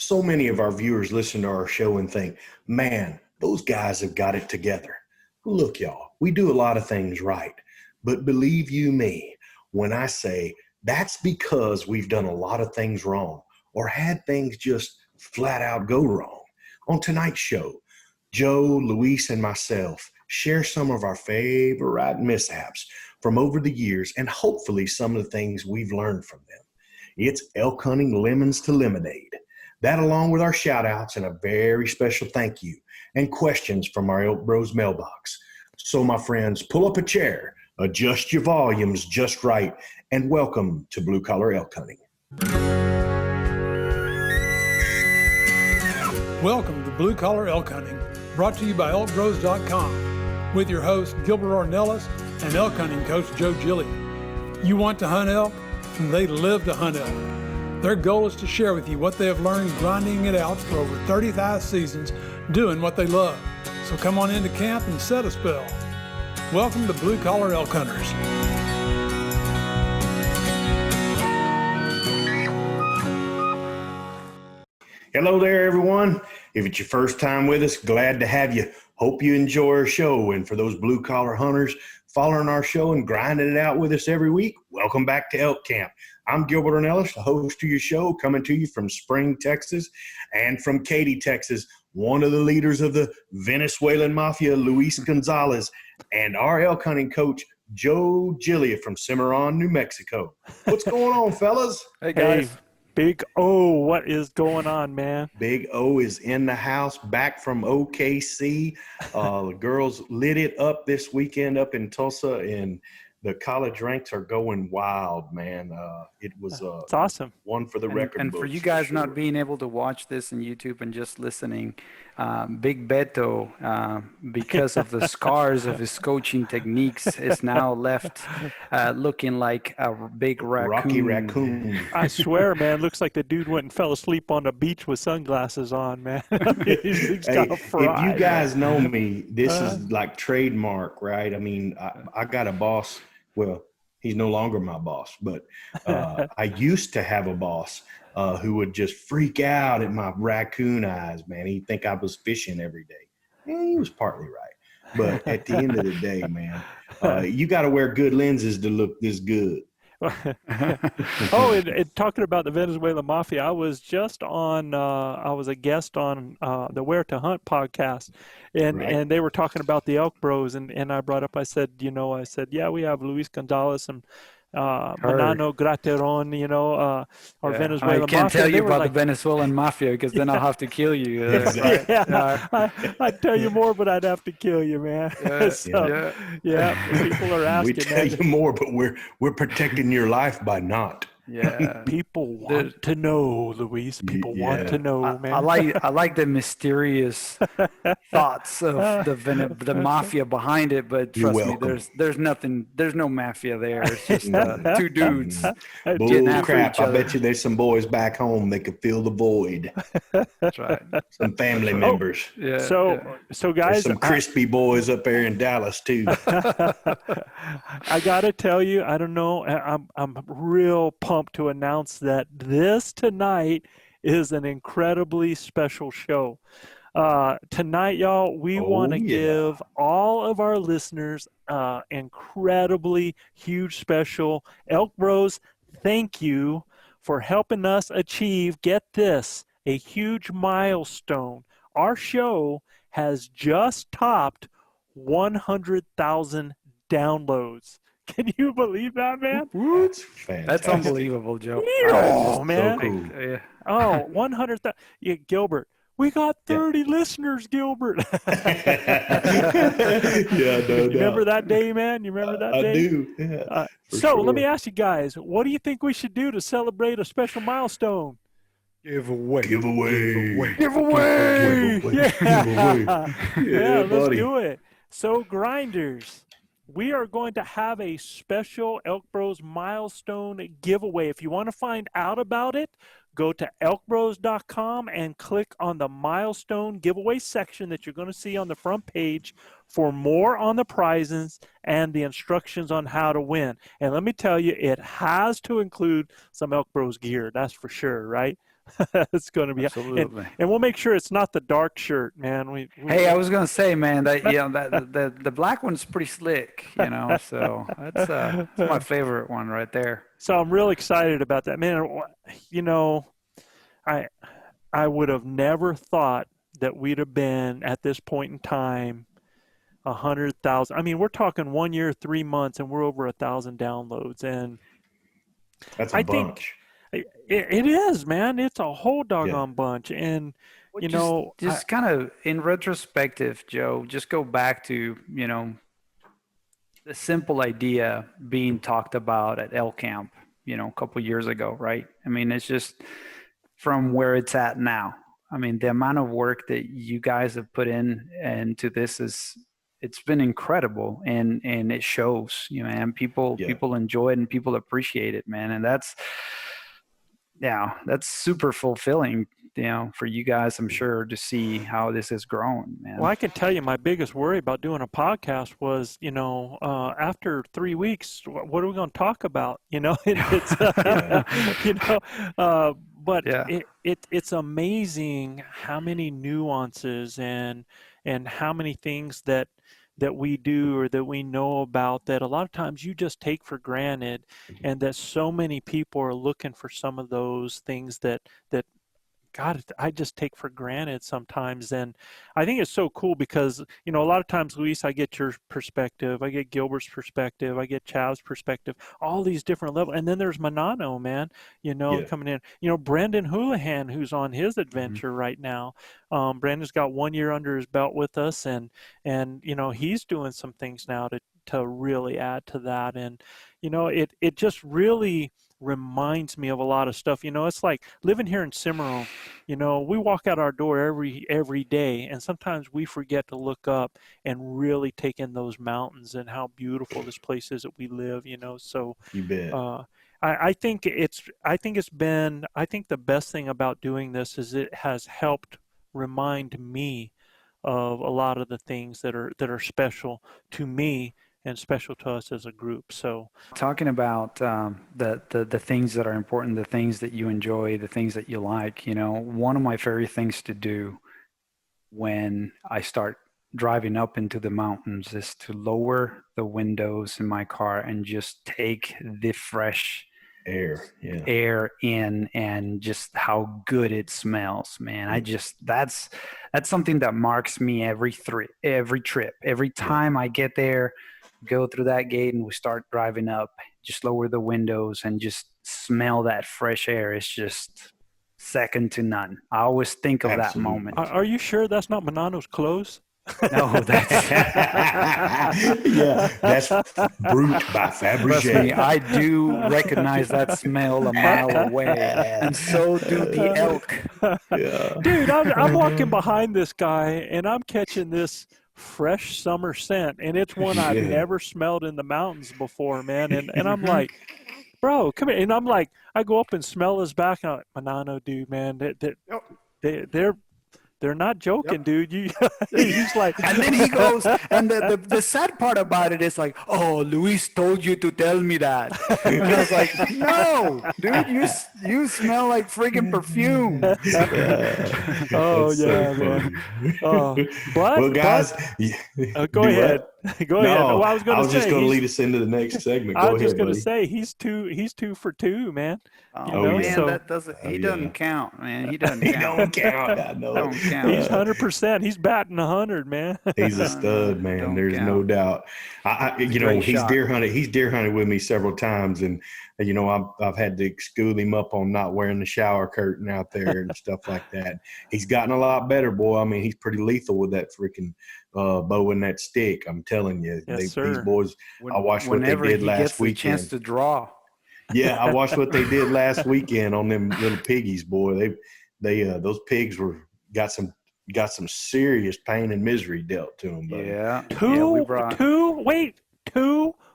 So many of our viewers listen to our show and think, man, those guys have got it together. Look, y'all, we do a lot of things right. But believe you me, when I say that's because we've done a lot of things wrong or had things just flat out go wrong. On tonight's show, Joe, Luis, and myself share some of our favorite mishaps from over the years and hopefully some of the things we've learned from them. It's elk hunting lemons to lemonade. That along with our shout outs and a very special thank you and questions from our ElkBros mailbox. So my friends, pull up a chair, adjust your volumes just right, and welcome to Blue Collar Elk Hunting. Welcome to Blue Collar Elk Hunting, brought to you by ElkBros.com, with your host Gilbert Ornelas and elk hunting coach Joe Gilly. You want to hunt elk, and they live to hunt elk. Their goal is to share with you what they have learned grinding it out for over 35 seasons, doing what they love. So come on into camp and set a spell. Welcome to Blue Collar Elk Hunters. Hello there, everyone. If it's your first time with us, glad to have you. Hope you enjoy our show. And for those blue collar hunters following our show and grinding it out with us every week, welcome back to Elk Camp. I'm Gilbert Ornelas, the host of your show, coming to you from Spring, Texas, and from Katy, Texas, one of the leaders of the Venezuelan Mafia, Luis Gonzalez, and our elk hunting coach, Joe Gilly from Cimarron, New Mexico. What's going on, fellas? Hey, guys. Hey, Big O, what is going on, man? Big O is in the house, back from OKC. The girls lit it up this weekend up in Tulsa, and the college ranks are going wild, man. It was it's awesome. One for the record and books. For you guys sure. Not being able to watch this on YouTube and just listening, Big Beto, because of the scars of his coaching techniques, is now left looking like a big raccoon. Rocky raccoon. I swear, man, looks like the dude went and fell asleep on the beach with sunglasses on, man. He's got a fry, if you guys know me, this is like trademark, right? I mean, I got a boss. Well, he's no longer my boss, but I used to have a boss who would just freak out at my raccoon eyes, man. He'd think I was fishing every day. And he was partly right. But at the end of the day, man, you got to wear good lenses to look this good. and talking about the Venezuelan Mafia, I was just on, I was a guest on the Where to Hunt podcast, and they were talking about the ElkBros, and I brought up, I said, yeah, we have Luis Gonzalez and Manano Grateron, our Venezuelan Mafia. I can't tell you about the Venezuelan Mafia because then I'll have to kill you. I'd tell you more, but I'd have to kill you, man. People are asking. We tell you more, but we're protecting your life by not. Yeah, people want to know, Luis. People want to know, man. I like the mysterious thoughts of the mafia behind it, but trust me, there's nothing. There's no mafia there. It's just two dudes. Bull crap! I bet you there's some boys back home that could fill the void. That's right. Some family members. So guys, there's some crispy boys up there in Dallas too. I gotta tell you, I don't know. I'm real pumped to announce that this tonight is an incredibly special show. Tonight, y'all, we want to give all of our listeners incredibly huge special ElkBros thank you for helping us achieve, get this, a huge milestone. Our show has just topped 100,000 downloads. Can you believe that, man? That's fantastic. That's unbelievable, Joe. Oh, man. So cool. 100,000. Yeah, Gilbert, we got 30 listeners, Gilbert. Remember that day, man? You remember that day? I do. Yeah, let me ask you guys, what do you think we should do to celebrate a special milestone? Give away. Yeah, let's do it. So, grinders, we are going to have a special ElkBros milestone giveaway. If you want to find out about it, go to ElkBros.com and click on the milestone giveaway section that you're going to see on the front page for more on the prizes and the instructions on how to win. And let me tell you, it has to include some ElkBros gear. That's for sure, right? It's going to be, Absolutely. and we'll make sure it's not the dark shirt, man. Hey, I was gonna say, man, that the black one's pretty slick, So that's my favorite one right there. So I'm real excited about that, man. You know, I I would have never thought that we'd have been at this point in time 100,000. I mean, we're talking 1 year, 3 months, and we're over 1,000 downloads. And That's a I think bunch. it is, man. It's a whole Yeah. doggone bunch. And Well, you just know, just kind of in retrospective, Joe, just go back to, the simple idea being talked about at L Camp, a couple years ago, right? I mean, it's just from where it's at now. I mean, the amount of work that you guys have put in into this it's been incredible, and it shows, and people Yeah. people enjoy it and people appreciate it, man. And that's super fulfilling, for you guys, I'm sure, to see how this has grown, man. well, I can tell you my biggest worry about doing a podcast was, after 3 weeks, what are we going to talk about? It's, but Yeah. it's amazing how many nuances and how many things that we do or that we know about that a lot of times you just take for granted, and that so many people are looking for some of those things that God, I just take for granted sometimes. And I think it's so cool because, a lot of times, Luis, I get your perspective, I get Gilbert's perspective, I get Chav's perspective, all these different levels. And then there's Manano, man, Yeah. coming in. Brendan Houlihan, who's on his adventure right now. Brandon's got 1 year under his belt with us, and he's doing some things now to really add to that. And, it just really reminds me of a lot of stuff. It's like living here in Cimarron. We walk out our door every day, and sometimes we forget to look up and really take in those mountains and how beautiful this place is that we live. So You bet. I think the best thing about doing this is it has helped remind me of a lot of the things that are special to me and special to us as a group. So Talking about the things that are important, the things that you enjoy, the things that you like, one of my favorite things to do when I start driving up into the mountains is to lower the windows in my car and just take the fresh Air. Yeah. air in, and just how good it smells, man. That's something that marks me every trip. Every time I get there, go through that gate and we start driving up, just lower the windows and just smell that fresh air. It's just second to none. I always think of that Absolutely. moment. are you sure that's not Manano's clothes? No, that's Yeah, that's Brute by trust Fabergé. me, I do recognize that smell a mile away, and so do the elk. Yeah. Dude, I'm walking behind this guy and I'm catching this fresh summer scent, and it's one I've Yeah. never smelled in the mountains before, man. And I'm like, bro, come here. And I'm like, I go up and smell his back, and I'm like, Manano, dude, man, they're not joking, dude. He's like, And then he goes, and the sad part about it is like, oh, Luis told you to tell me that. And I was like, no, dude, you smell like freaking perfume. oh That's yeah, so man. funny. But guys, go do ahead. what? Go ahead. No, Well, I was going to say just going to he's- lead us into the next segment. I Go was just ahead, going to buddy. say he's 2 for 2, man. Oh, yeah. man, that doesn't. Oh, He yeah. doesn't count, man. He doesn't He count. don't count. I know. Don't count. He's 100%. He's batting 100, man. He's a No, stud, man. don't There's no count. doubt. He's a great He's shot. deer hunted. He's deer hunted with me several times, and I've had to school him up on not wearing the shower curtain out there and stuff like that. He's gotten a lot better, boy. I mean, he's pretty lethal with that freaking bow and that stick. I'm telling you, Yes, these sir. boys. I watched what they Whenever did he last gets the chance weekend. to draw. Yeah, I watched what they did last weekend on them little piggies, boy. They those pigs got some serious pain and misery dealt to them, buddy. Yeah. Two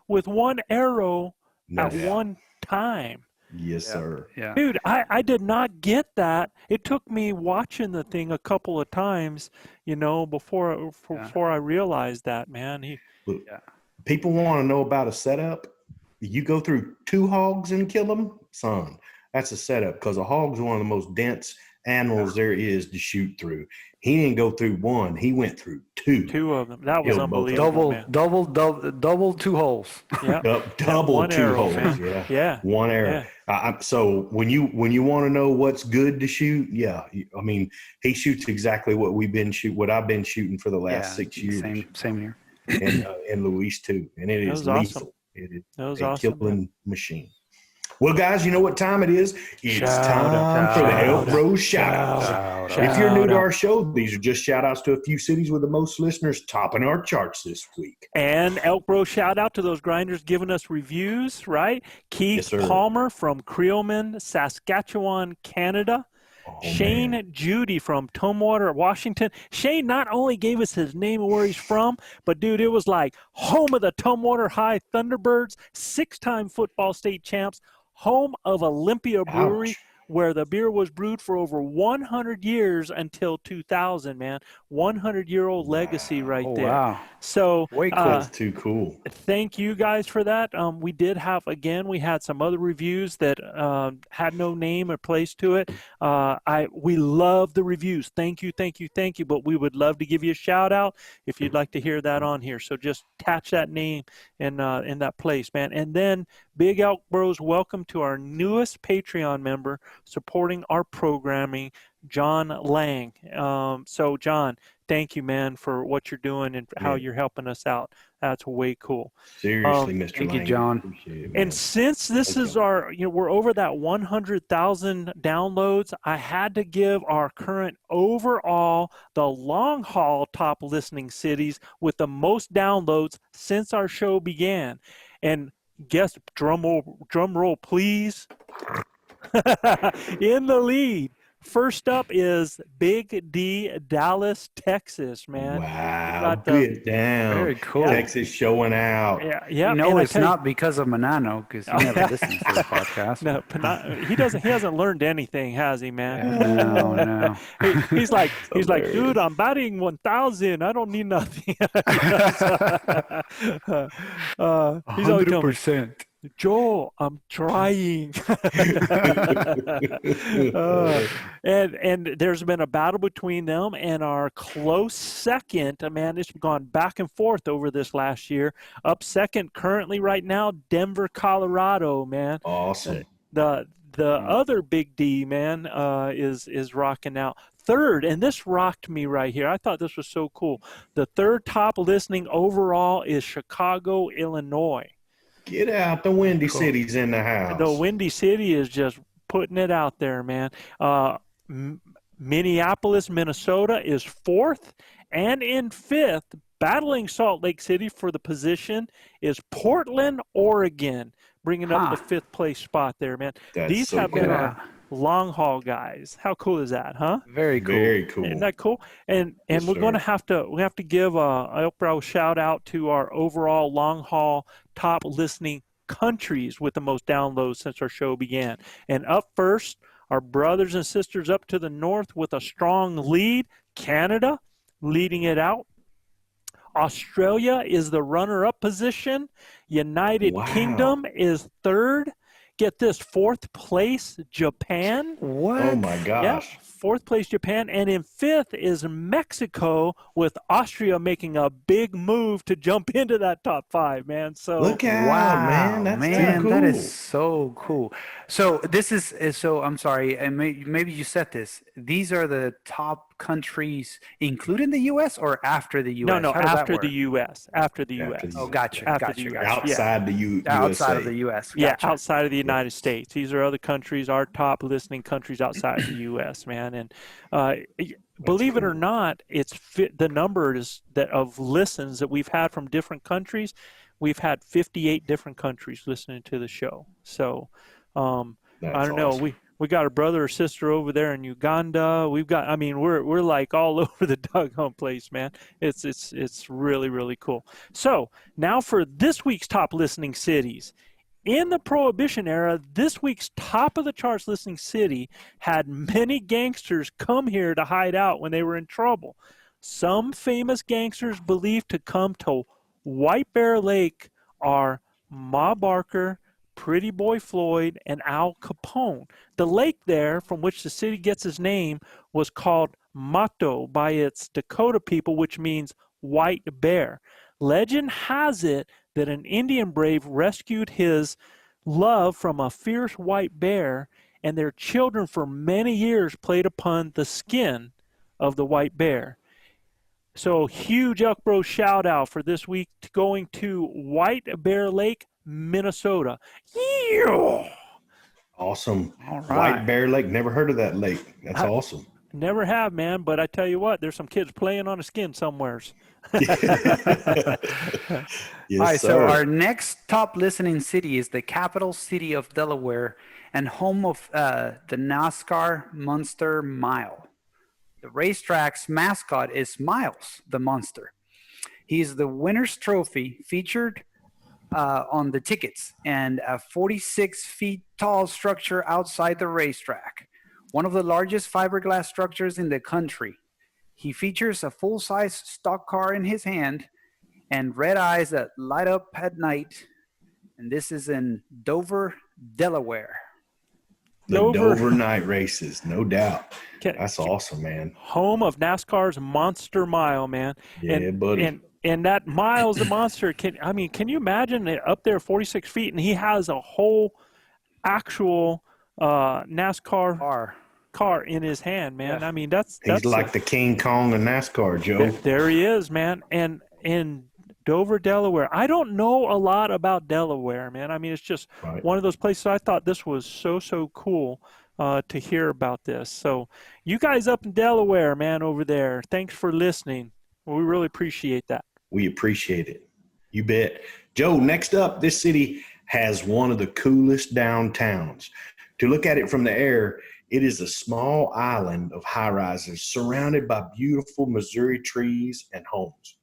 with one arrow No at doubt. one time. Yes, sir. Yeah. Dude, I did not get that. It took me watching the thing a couple of times, before I realized that, man. Look, Yeah. people want to know about a setup. You go through 2 hogs and kill them, son. That's a setup because a hog's one of the most dense animals there is to shoot through. He didn't go through one; he went through two. Two of them. That was Killed both of them. unbelievable, man. Double two holes. Yeah. Double one two arrow, holes. man. Yeah. Yeah. One arrow. Yeah. So when you want to know what's good to shoot, I mean, he shoots exactly what I've been shooting for the last 6 years. Same here. And Luis too, and it is That was lethal. awesome. It is That was a awesome, killing man. machine. Well, guys, you know what time it is? It's Shout time out, for the shout Elk out, Bros shout-outs. If you're new to our show, these are just shout-outs to a few cities with the most listeners topping our charts this week. And Elk Bro shout out to those grinders giving us reviews, right? Keith Palmer from Creelman, Saskatchewan, Canada. Shane Judy from Tumwater, Washington. Shane not only gave us his name and where he's from, but dude, it was like home of the Tumwater High Thunderbirds, 6-time football state champs, home of Olympia Brewery, where the beer was brewed for over 100 years until 2000, man. 100-year-old legacy right there. Wow. So way cool. That's too cool. Thank you guys for that. We did have, again, we had some other reviews that had no name or place to it. We love the reviews. Thank you. But we would love to give you a shout out if you'd like to hear that on here. So just attach that name in that place, man. And then Big Elk Bros, welcome to our newest Patreon member supporting our programming, John Lang. So John, thank you, man, for what you're doing and how you're helping us out. That's way cool. Seriously, Mr. Thank Lang, you, John. Appreciate it, and since this is our, we're over that 100,000 downloads, I had to give our current overall, the long haul top listening cities with the most downloads since our show began. And guess, drum roll, please. In the lead, first up is Big D, Dallas, Texas, man. Wow, get down. Very cool. Texas showing out. Yeah. No, it's not because of Manano, because he never listens to the podcast. No, he doesn't. He hasn't learned anything, has he, man? No. He's like, dude, I'm batting 1,000. I don't need nothing. He's always telling me, 100%. Joel, I'm trying. And there's been a battle between them and our close second. Man, it's gone back and forth over this last year. Up second currently right now, Denver, Colorado, man. Awesome. The other Big D, man, is rocking out. Third, and this rocked me right here. I thought this was so cool. The third top listening overall is Chicago, Illinois. Get out. The Windy City's in the house. The Windy City is just putting it out there, man. Minneapolis, Minnesota is fourth. And in fifth, battling Salt Lake City for the position, is Portland, Oregon, bringing up the fifth place spot there, man. These have been our long haul guys. How cool is that, huh? Very cool. Very cool. Isn't that cool? And we're going to have to give a Elk Bro shout out to our overall long haul top listening countries with the most downloads since our show began. And up first, our brothers and sisters up to the north with a strong lead, Canada leading it out. Australia is the runner-up position. United Kingdom is third. Get this, fourth place, Japan. What? Oh, my gosh. Yeah, fourth place, Japan. And in fifth is Mexico, with Austria making a big move to jump into that top five, man. So look out, man. That's too cool. That is so cool. So this is, so I'm sorry, and maybe you said this. These are the top countries, including the U.S. or after the U.S.? No, after the U.S. After the U.S. Oh, gotcha. Outside the U.S. Outside of the U.S. Gotcha. Yeah, outside of the United States. These are other countries, our top listening countries outside of the U.S., man. And believe it or not, it's the numbers of listens that we've had from different countries. We've had 58 different countries listening to the show. So I don't know. We got a brother or sister over there in Uganda. We've got, I mean, we're like all over the doggone place, man. It's really, really cool. So now for this week's top listening cities. In the Prohibition era, this week's top of the charts listening city had many gangsters come here to hide out when they were in trouble. Some famous gangsters believed to come to White Bear Lake are Ma Barker, Pretty Boy Floyd, and Al Capone. The lake there, from which the city gets its name, was called Mato by its Dakota people, which means white bear. Legend has it that an Indian brave rescued his love from a fierce white bear, and their children for many years played upon the skin of the white bear. So huge ElkBros shout out for this week going to White Bear Lake, Minnesota. Yeah! Awesome. All White right. Bear Lake. Never heard of that lake. That's awesome. Never have, man, but I tell you what, there's some kids playing on the skin somewheres. Yes, All right, so sir. our next top listening city is the capital city of Delaware and home of the NASCAR Monster Mile. The racetrack's mascot is Miles, the monster. He's the winner's trophy featured on the tickets and a 46 feet tall structure outside the racetrack, one of the largest fiberglass structures in the country. He features a full-size stock car in his hand and red eyes that light up at night. And this is in Dover, Delaware. The Dover night races, no doubt. That's awesome, man. Home of NASCAR's Monster Mile, man. Yeah, buddy. And that Miles the monster, can you imagine it up there 46 feet and he has a whole actual NASCAR car in his hand, man. Yeah. I mean, that's He's like the King Kong of NASCAR, Joe. There he is, man. And in Dover, Delaware. I don't know a lot about Delaware, man. I mean, it's just one of those places. I thought this was so cool to hear about this. So you guys up in Delaware, man, over there, thanks for listening. We really appreciate that. We appreciate it. You bet. Joe, next up, this city has one of the coolest downtowns. To look at it from the air, it is a small island of high-rises surrounded by beautiful Missouri trees and homes.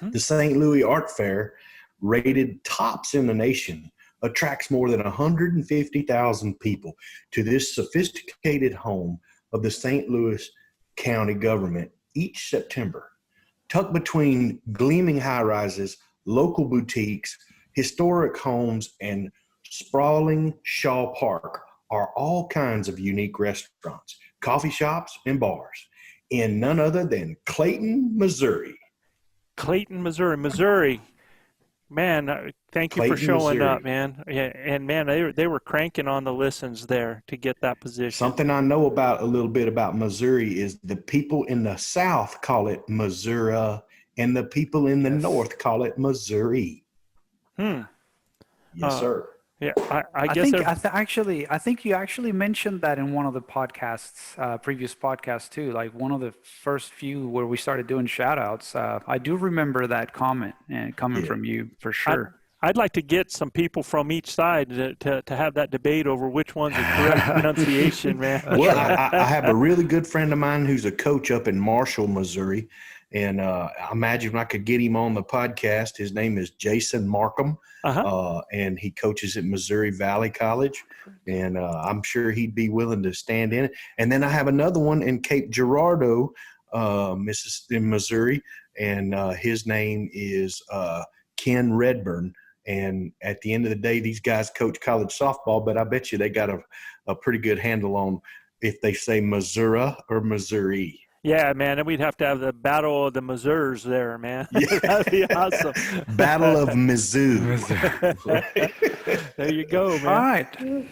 The St. Louis Art Fair, rated tops in the nation, attracts more than 150,000 people to this sophisticated home of the St. Louis County government each September. Tucked between gleaming high-rises, local boutiques, historic homes, and sprawling Shaw Park are all kinds of unique restaurants, coffee shops, and bars in none other than Clayton, Missouri. Clayton, Missouri. Man, thank you Clayton, for showing Missouri. up, man. Yeah, and man, they were cranking on the listens there to get that position. Something I know about a little bit about Missouri is the people in the South call it Missouri, and the people in the North call it Missouri. Yes, sir. Yeah, I think you actually mentioned that in one of the podcasts, previous podcasts too, like one of the first few where we started doing shout outs. I do remember that comment coming from you for sure. I'd like to get some people from each side to have that debate over which one's the correct pronunciation, man. Well, I have a really good friend of mine who's a coach up in Marshall, Missouri. And I imagine I could get him on the podcast. His name is Jason Markham, and he coaches at Missouri Valley College. And I'm sure he'd be willing to stand in it. And then I have another one in Cape Girardeau, in Missouri, and his name is Ken Redburn. And at the end of the day, these guys coach college softball, but I bet you they got a pretty good handle on if they say Missouri or Missouri. Yeah, man, and we'd have to have the Battle of the Missours there, man. Yeah. That'd be awesome. Battle of Mizzou. There you go, man. All right.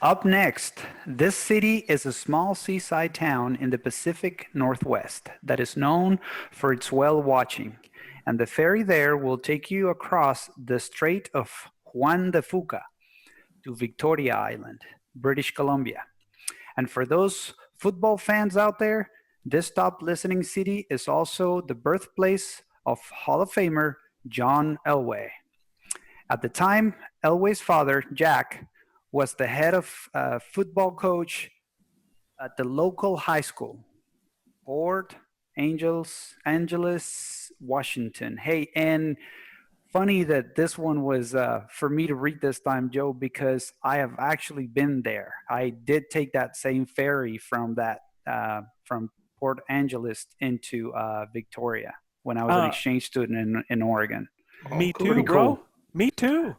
Up next, this city is a small seaside town in the Pacific Northwest that is known for its whale watching. And the ferry there will take you across the Strait of Juan de Fuca to Victoria Island, British Columbia. And for those football fans out there, this top listening city is also the birthplace of Hall of Famer John Elway. At the time, Elway's father, Jack, was the head of football coach at the local high school, Port Angeles, Washington. Hey, and funny that this one was for me to read this time, Joe, because I have actually been there. I did take that same ferry from Port Angeles into Victoria when I was an exchange student in Oregon. Me too, Pretty bro. cool. Me too.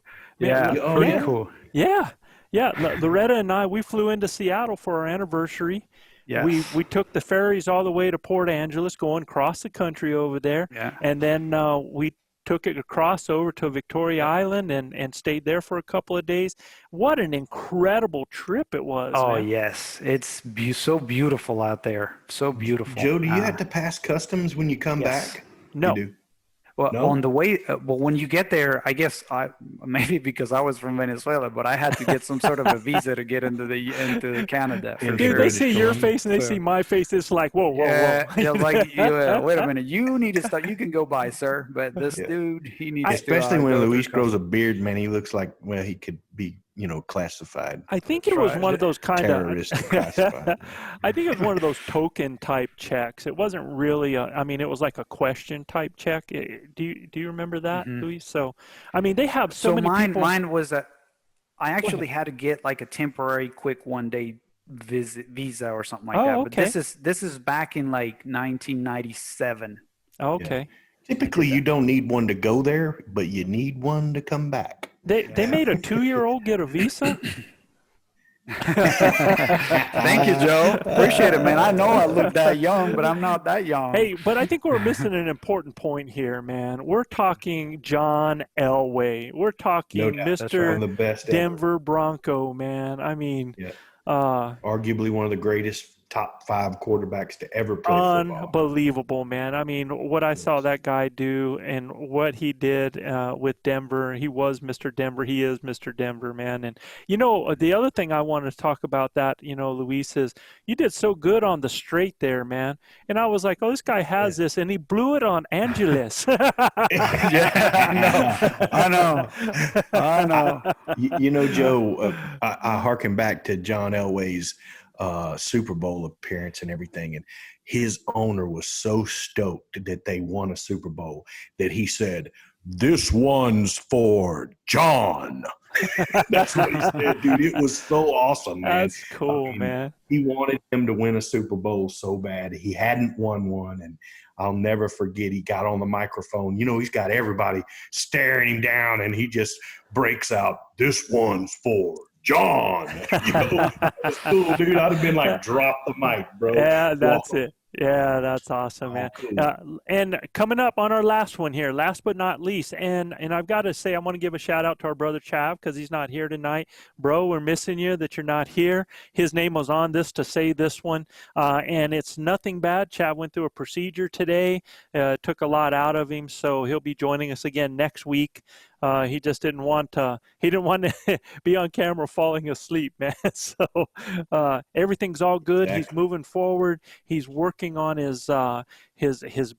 Yeah, Oh, pretty yeah? cool. Yeah, yeah. Loretta and I, we flew into Seattle for our anniversary. We Yes. we took the ferries all the way to Port Angeles, going across the country over there, Yeah. and then we took it across over to Victoria Island and stayed there for a couple of days. What an incredible trip it was, Oh man. yes, it's so beautiful out there. So beautiful. Joe, do you have to pass customs when you come Yes. back? You No, do? Well, on No? the way, well, when you get there, I guess maybe because I was from Venezuela, but I had to get some sort of a visa to get into Canada for Into dude, they sure. see British your Columbia? face and they see So my face. It's like, whoa, whoa, yeah, whoa. yeah, like wait a minute, you need to start. You can go by, sir, but this Yeah. dude, he needs to Especially when go through Luis grows a customs. beard, man, he looks like, well, he could be, classified, I think That's it was right. one of those kind of. terroristic classified. I think it was one of those token type checks. It wasn't really I mean, it was like a question type check. Do you remember that, Hmm. Luis? So, I mean, they have so So many people. mine was a. I Go ahead. actually had to get like a temporary, quick 1 day visa or something like Oh, that. But okay. this is back in like 1997. Oh, Yeah. okay. I Typically, did you that. don't need one to go there, but you need one to come back. They made a 2-year-old get a visa. Thank you, Joe. Appreciate it, man. I know I look that young, but I'm not that young. Hey, but I think we're missing an important point here, man. We're talking John Elway. We're No talking doubt. That's Mr. One right. of the best ever. Denver Bronco, man. I mean, Yeah. uh, Arguably one of the greatest top 5 quarterbacks to ever play football. unbelievable, man. I mean, what I saw Yes. that guy do and what he did with Denver, he was Mr. Denver. He is Mr. Denver, man. And, the other thing I wanted to talk about that, Luis, is you did so good on the straight there, man. And I was like, oh, this guy has this, and he blew it on Angeles. Yeah, I know. I know. Joe, I harken back to John Elway's Super Bowl appearance and everything. And his owner was so stoked that they won a Super Bowl that he said, "This one's for John." That's what he said, dude. It was so awesome, man. That's cool, man. He wanted him to win a Super Bowl so bad. He hadn't won one, and I'll never forget. He got on the microphone. He's got everybody staring him down, and he just breaks out, "This one's for John." That's cool, dude. I'd have been like, "Drop the mic, bro." Yeah, that's Walk. it. Yeah, that's awesome, Oh, man. cool. And coming up on our last one here, last but not least, and I've got to say, I want to give a shout out to our brother Chav because he's not here tonight. Bro, we're missing you that you're not here. His name was on this to say this one, and it's nothing bad. Chav went through a procedure today, took a lot out of him, so he'll be joining us again next week. He just didn't want to. He didn't want to be on camera falling asleep, man. So everything's all good. Exactly. He's moving forward. He's working on his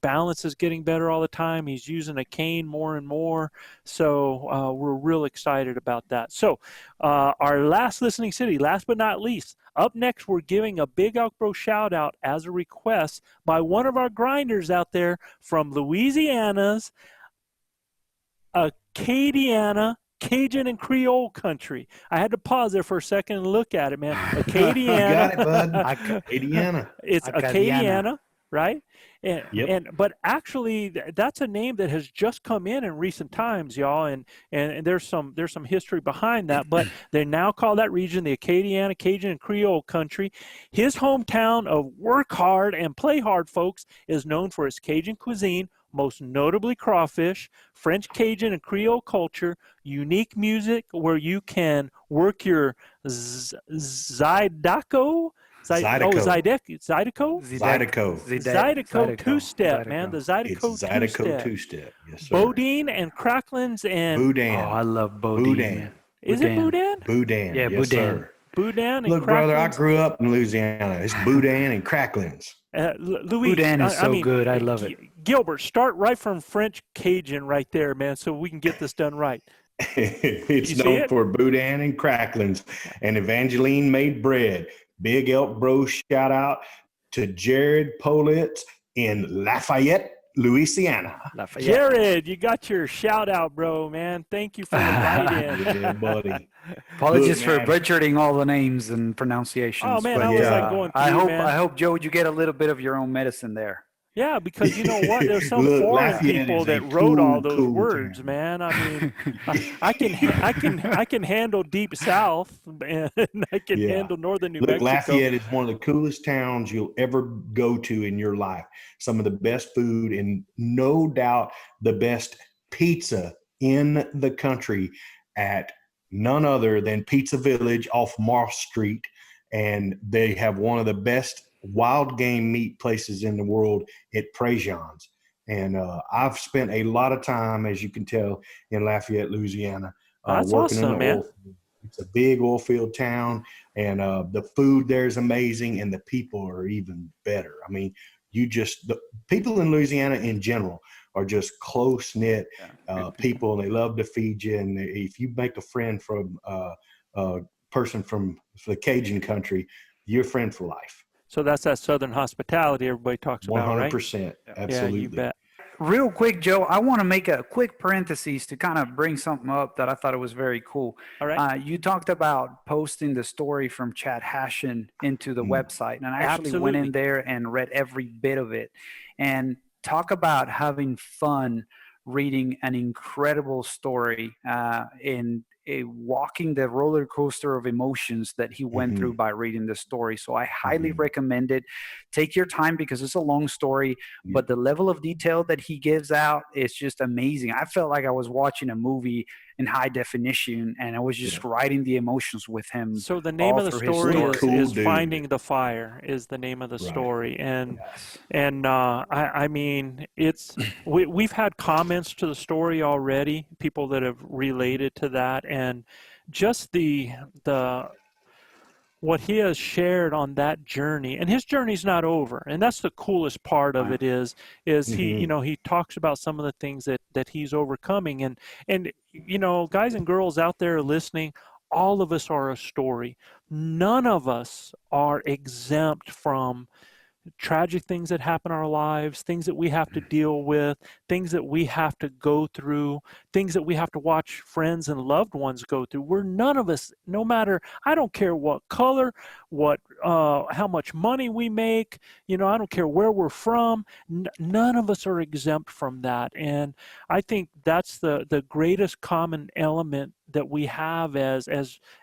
balance is getting better all the time. He's using a cane more and more. So we're real excited about that. So our last listening city, last but not least. Up next, we're giving a big ElkBros shout out as a request by one of our grinders out there from Louisiana's Acadiana, Cajun and Creole country. I had to pause there for a second and look at it, man. You Acadiana. got it, bud. Acadiana. It's Acadiana, right? Yep. But actually that's a name that has just come in recent times, y'all, and there's some history behind that, but they now call that region the Acadiana, Cajun and Creole country. His hometown of work hard and play hard folks is known for its Cajun cuisine, most notably crawfish, French Cajun and Creole culture, unique music where you can work your Zydeco. Zydeco two-step, man. The It's Zydeco Zydeco two-step. two-step. Yes, sir. Bodine and cracklins and Oh, Boudin. I love Bodine. Boudin. Man. is it Boudin. Boudin? Boudin. Yeah, Yes, Boudin. sir. Boudin and Look, brother, I cracklins. grew up in Louisiana. It's Boudin and cracklins. Louis, Boudin is so good. I love it. Gilbert, start right from French Cajun right there, man, so we can get this done right. It's You see known it? for Boudin and cracklins and Evangeline made bread. Big ElkBros shout out to Jared Politz in Lafayette, Louisiana. Lafayette. Jared, you got your shout out, bro, man. Thank you for the write-in. Yeah, buddy. Apologies Look, for man. butchering all the names and pronunciations. Oh, man, but, I was like going I through, hope man. I hope Joe, you get a little bit of your own medicine there. Yeah, because you know what? There's some Look, foreign Lafayette people is a that wrote all those cool words, town. man. I mean, I can handle Deep South, and I can Yeah. handle northern New Look, Mexico. Lafayette is one of the coolest towns you'll ever go to in your life. Some of the best food and no doubt the best pizza in the country at none other than Pizza Village off Moss Street. And they have one of the best wild game meat places in the world at Prejean's. And I've spent a lot of time, as you can tell, in Lafayette, Louisiana, That's working in the awesome, man. oil field. It's a big oil field town, and the food there is amazing, and the people are even better. I mean, the people in Louisiana in general are just close knit people, and they love to feed you. And if you make a friend from a person from the Cajun country, you're a friend for life. So that's that Southern hospitality everybody talks about, right? 100%. Yeah. Absolutely. Yeah, you bet. Real quick, Joe, I want to make a quick parenthesis to kind of bring something up that I thought it was very cool. All right. You talked about posting the story from Chad Hashin into the website, and I actually went in there and read every bit of it. And talk about having fun reading an incredible story in walking the roller coaster of emotions that he went through by reading the story. So I highly recommend it. Take your time because it's a long story, but the level of detail that he gives out is just amazing. I felt like I was watching a movie in high definition, and I was just writing the emotions with him. So the name of the story is dude. Finding the Fire is the name of the story. And I mean, we've had comments to the story already, people that have related to that, and just the what he has shared on that journey, and his journey's not over, and that's the coolest part of it is he, you know, he talks about some of the things that he's overcoming, and you know, guys and girls out there listening, all of us are a story. None of us are exempt from tragic things that happen in our lives, things that we have to deal with, things that we have to go through, things that we have to watch friends and loved ones go through. We're none of us, no matter, I don't care what color, how much money we make, you know, I don't care where we're from, none of us are exempt from that. And I think that's the greatest common element that we have as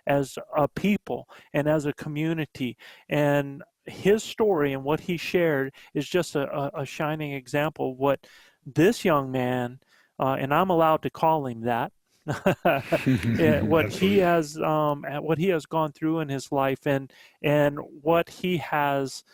a people and as a community. And his story and what he shared is just a shining example of what this young man, and I'm allowed to call him that, what he has gone through in his life, and what he has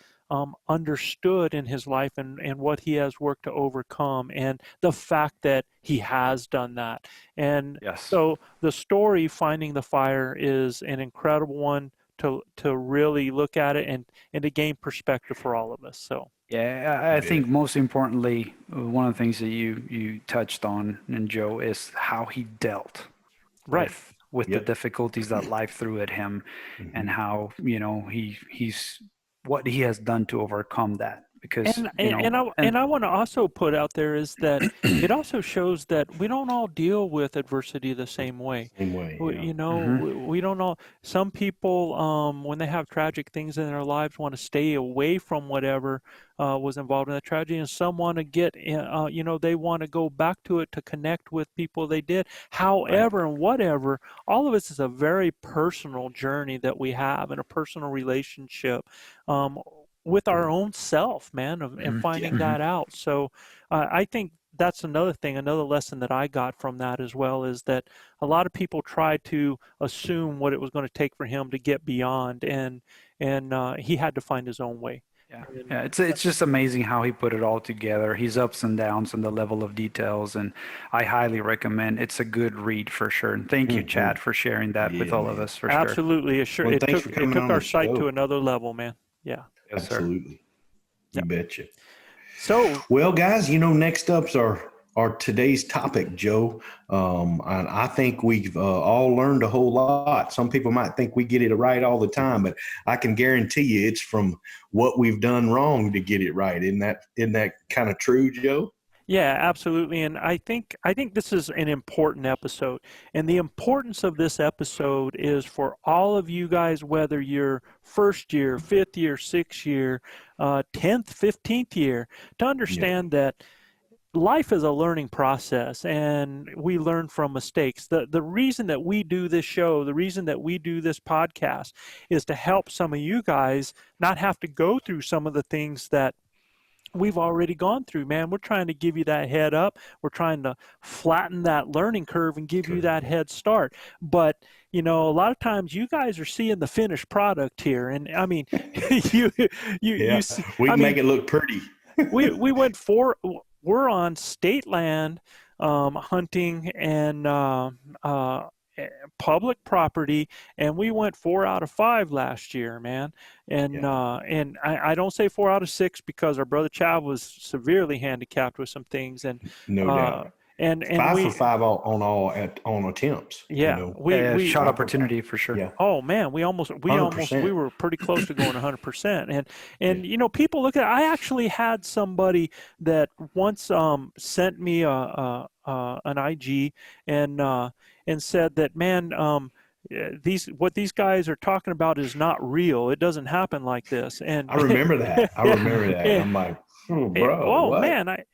understood in his life, and what he has worked to overcome, and the fact that he has done that. And so the story Finding the Fire is an incredible one to really look at it and to gain perspective for all of us. So I think most importantly, one of the things that you touched on, and Joe, is how he dealt with the difficulties that life threw at him, and how, you know, he's what he has done to overcome that. Because and I want to also put out there is that it also shows that we don't all deal with adversity the same way. You know, we don't all. Some people, when they have tragic things in their lives, want to stay away from whatever was involved in that tragedy, and some want to get, you know, they want to go back to it to connect with people they did. However, and whatever, all of this is a very personal journey that we have, and a personal relationship. With our own self, man, and finding that out. So I think that's another thing, another lesson that I got from that as well, is that a lot of people try to assume what it was going to take for him to get beyond, and he had to find his own way. It's just amazing how he put it all together, his ups and downs and the level of details, and I highly recommend. It's a good read for sure. And thank you, Chad, for sharing that with all of us. For Absolutely, sure. It took our site to another level, man. Yeah. Yes, sir. Absolutely. You betcha. So, well, guys, you know, next up's our today's topic, Joe. And I think we've all learned a whole lot. Some people might think we get it right all the time, but I can guarantee you it's from what we've done wrong to get it right. Isn't that kind of true, Joe? Yeah, absolutely. And I think this is an important episode. And the importance of this episode is for all of you guys, whether you're first year, fifth year, sixth year, 10th, 15th year, to Yeah, understand that life is a learning process and we learn from mistakes. The reason that we do this show, the reason that we do this podcast is to help some of you guys not have to go through some of the things that we've already gone through, man. We're trying to give you that head up. We're trying to flatten that learning curve and give you correct. that head start. But, a lot of times you guys are seeing the finished product here. And I mean, you, you Yeah, see, we I can make mean, it look pretty. we went we're on state land, hunting and public property, and we went 4 out of 5 last year, man. And Yeah, I don't say 4 out of 6 because our brother Chav was severely handicapped with some things, and no uh, doubt. and Five for we five on attempts. yeah we Shot Five for five. opportunity for sure. Yeah, oh man, we 100%. were pretty close to going 100%. And Yeah. people look at, I actually had somebody that once sent me an IG and said that, man, these what these guys are talking about is not real. It doesn't happen like this. And I remember that. I remember that. And and, I'm like, oh, bro, oh what? man, I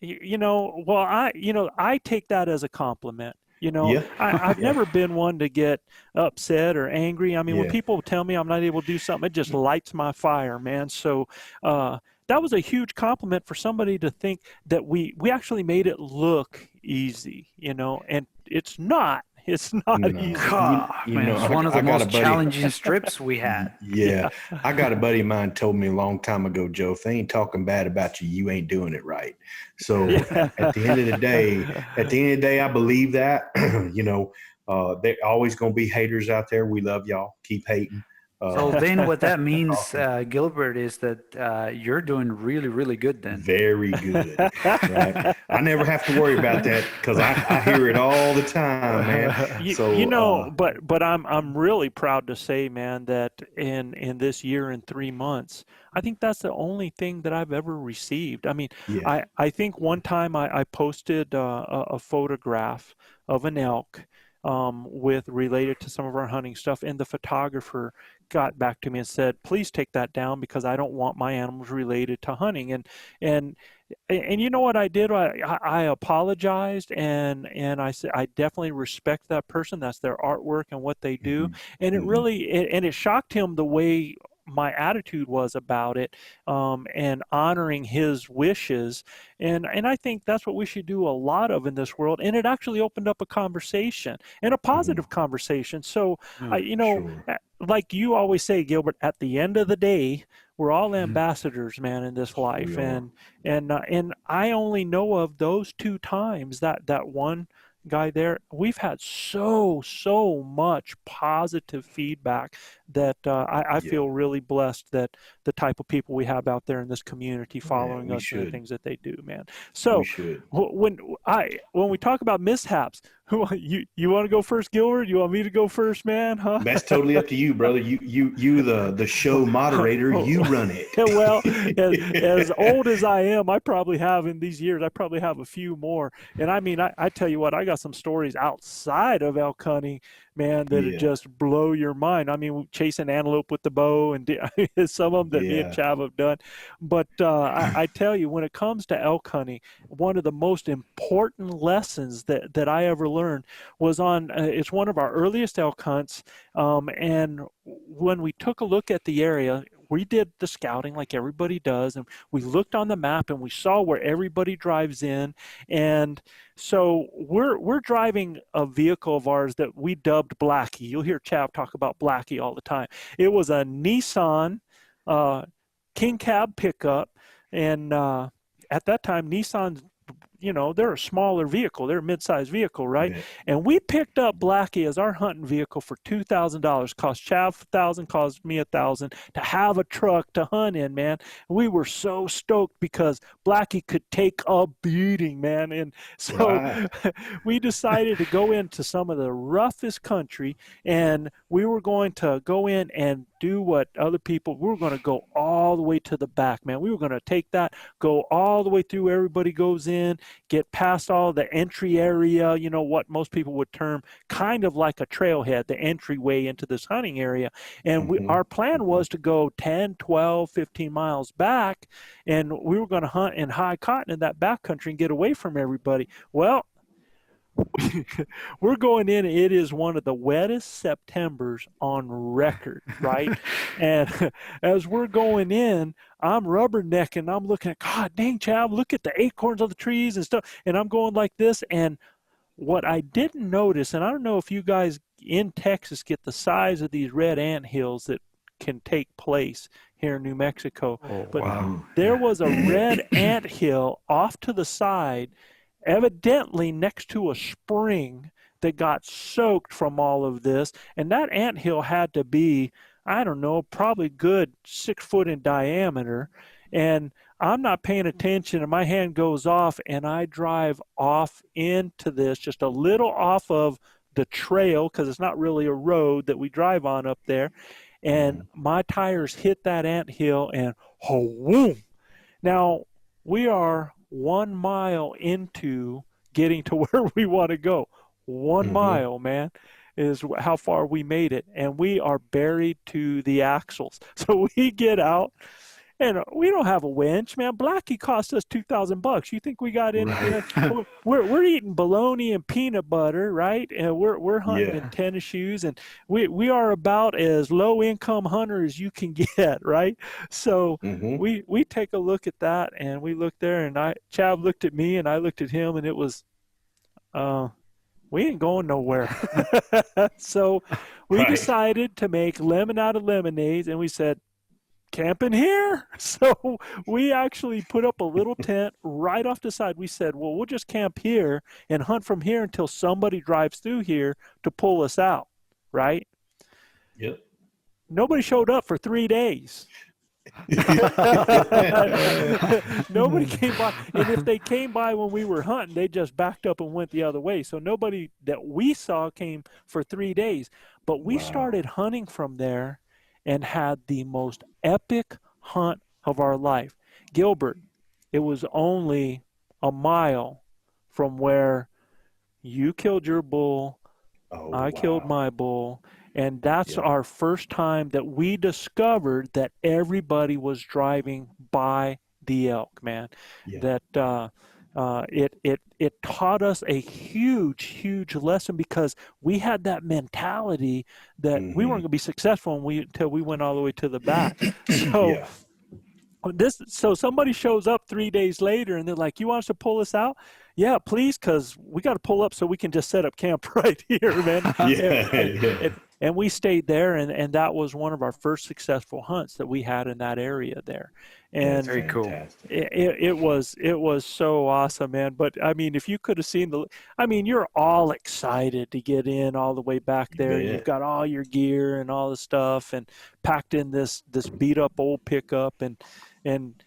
take that as a compliment. Yeah, I've yeah, never been one to get upset or angry. I mean, when yeah. people tell me I'm not able to do something, it just lights my fire, man. So that was a huge compliment for somebody to think that we actually made it look easy, and it's not. It's not No, easy. Man, it's one of I the got a most buddy. challenging strips we had. Yeah, Yeah. I got a buddy of mine told me a long time ago, Joe, if they ain't talking bad about you, you ain't doing it right. So Yeah. at the end of the day, I believe that. There always gonna be haters out there. We love y'all. Keep hating. So then what that means, Awesome. Gilbert, is that you're doing really, really good then. Very good. Right. I never have to worry about that because I hear it all the time, man. So but I'm really proud to say, man, that in this year and 3 months, I think that's the only thing that I've ever received. I mean, yeah, I think one time I posted a photograph of an elk with related to some of our hunting stuff, and the photographer got back to me and said, please take that down because I don't want my animals related to hunting. And you know what I did? I apologized, and I said I definitely respect that person. That's their artwork and what they do. hmm And hmm it shocked him the way my attitude was about it, and honoring his wishes. And I think that's what we should do a lot of in this world. And it actually opened up a conversation, and a hmm positive conversation. So sure. like you always say, Gilbert, at the end of the day, we're all Mhm. ambassadors, man, in this We life. are. And I only know of those 2 times, that one guy there. We've had so much positive feedback that I Yeah, feel really blessed that the type of people we have out there in this community man. following We us and the should. things that they do, man. We So should. when we talk about mishaps, you want to go first, Gilbert? You want me to go first, man? Huh? That's totally up to you, brother. You the show moderator. You run Well, as it. old as I am, I probably have in these years, I probably have a few more. And I mean, I tell you what, I got some stories outside of elk hunting, man, that would Yeah, just blow your mind. I mean, chasing antelope with the bow, and some of them that me and yeah, Chav have done. But I tell you, when it comes to elk hunting, one of the most important lessons that I ever learned was it's one of our earliest elk hunts. And when we took a look at the area, we did the scouting like everybody does, and we looked on the map and we saw where everybody drives in. And so we're driving a vehicle of ours that we dubbed Blackie. You'll hear Chav talk about Blackie all the time. It was a Nissan uh, King Cab pickup, and at that time, Nissan, they're a smaller vehicle. They're a mid-sized vehicle, right? bet. And we picked up Blackie as our hunting vehicle for $2,000. Cost Chav 1,000, cost me 1,000 to have a truck to hunt in, man. We were so stoked because Blackie could take a beating, man. And so Right. we decided to go into some of the roughest country, and we were going to go in and do what other people, we were going to go all the way to the back, man. We were going to take that, go all the way through, everybody goes in, get past all the entry area, you know, what most people would term kind of like a trailhead, the entryway into this hunting area. And our plan was to go 10, 12, 15 miles back, and we were going to hunt in high cotton in that backcountry and get away from everybody. Well, we're going in. It is one of the wettest Septembers on record, right? And as we're going in, I'm rubbernecking. I'm looking at, God dang, Chav, look at the acorns of the trees and stuff. And I'm going like this. And what I didn't notice, and I don't know if you guys in Texas get the size of these red ant hills that can take place here in New Mexico. But there was a red ant hill off to the side, evidently next to a spring that got soaked from all of this. And that anthill had to be, I don't know, probably good 6 foot in diameter. And I'm not paying attention, and my hand goes off, and I drive off into this, just a little off of the trail, because it's not really a road that we drive on up there. And my tires hit that anthill, and whoom. Now, we are 1 mile into getting to where we want to go. 1 mile, man, is how far we made it. And we are buried to the axles. So we get out, and we don't have a winch, man. Blackie cost us $2,000. You think we got anything? Right. We're eating bologna and peanut butter, right? And we're hunting in tennis shoes, and we are about as low income hunter as you can get, right? So we take a look at that, and we look there, and Chav looked at me, and I looked at him, and it was, we ain't going nowhere. So we decided to make lemon out of lemonades, and we said, camping here. So we actually put up a little tent right off the side. We said, well, we'll just camp here and hunt from here until somebody drives through here to pull us out, right? Yep. Nobody showed up for 3 days. Nobody came by, and if they came by when we were hunting, they just backed up and went the other way. So nobody that we saw came for 3 days. But we started hunting from there and had the most epic hunt of our life. Gilbert, it was only a mile from where you killed your bull, I killed my bull, and that's our first time that we discovered that everybody was driving by the elk, man. That it taught us a huge lesson, because we had that mentality that we weren't going to be successful until we went all the way to the back. So so somebody shows up 3 days later, and they're like, you want us to pull us out? Yeah, please, because we got to pull up so we can just set up camp right here, man. And we stayed there, and that was one of our first successful hunts that we had in that area there. And very cool. It was so awesome, man. But I mean, if you could have seen you're all excited to get in all the way back there. Yeah. You've got all your gear and all the stuff, and packed in this beat up old pickup, and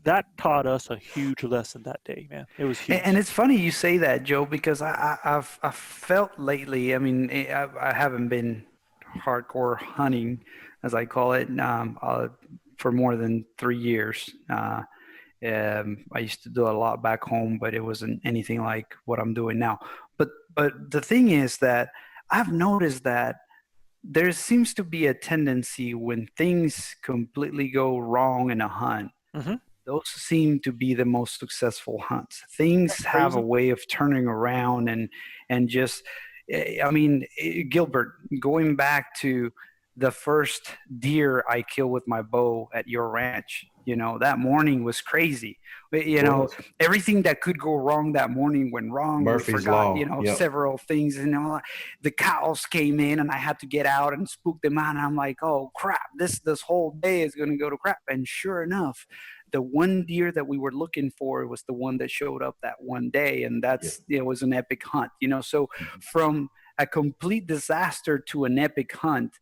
that taught us a huge lesson that day, man. It was huge. And it's funny you say that, Joe, because I've felt lately, I mean, I haven't been hardcore hunting, as I call it, for more than 3 years. I used to do a lot back home, but it wasn't anything like what I'm doing now. But the thing is that I've noticed that there seems to be a tendency when things completely go wrong in a hunt, those seem to be the most successful hunts. Things have a way of turning around and just, I mean, Gilbert, going back to the first deer I killed with my bow at your ranch, you know, that morning was crazy. You know, everything that could go wrong that morning went wrong. Murphy's we forgot, Law. You know, several things. You know, the cows came in, and I had to get out and spook them out. And I'm like, oh crap, this whole day is going to go to crap. And sure enough, the one deer that we were looking for was the one that showed up that one day, and it was an epic hunt. You know, so from a complete disaster to an epic hunt,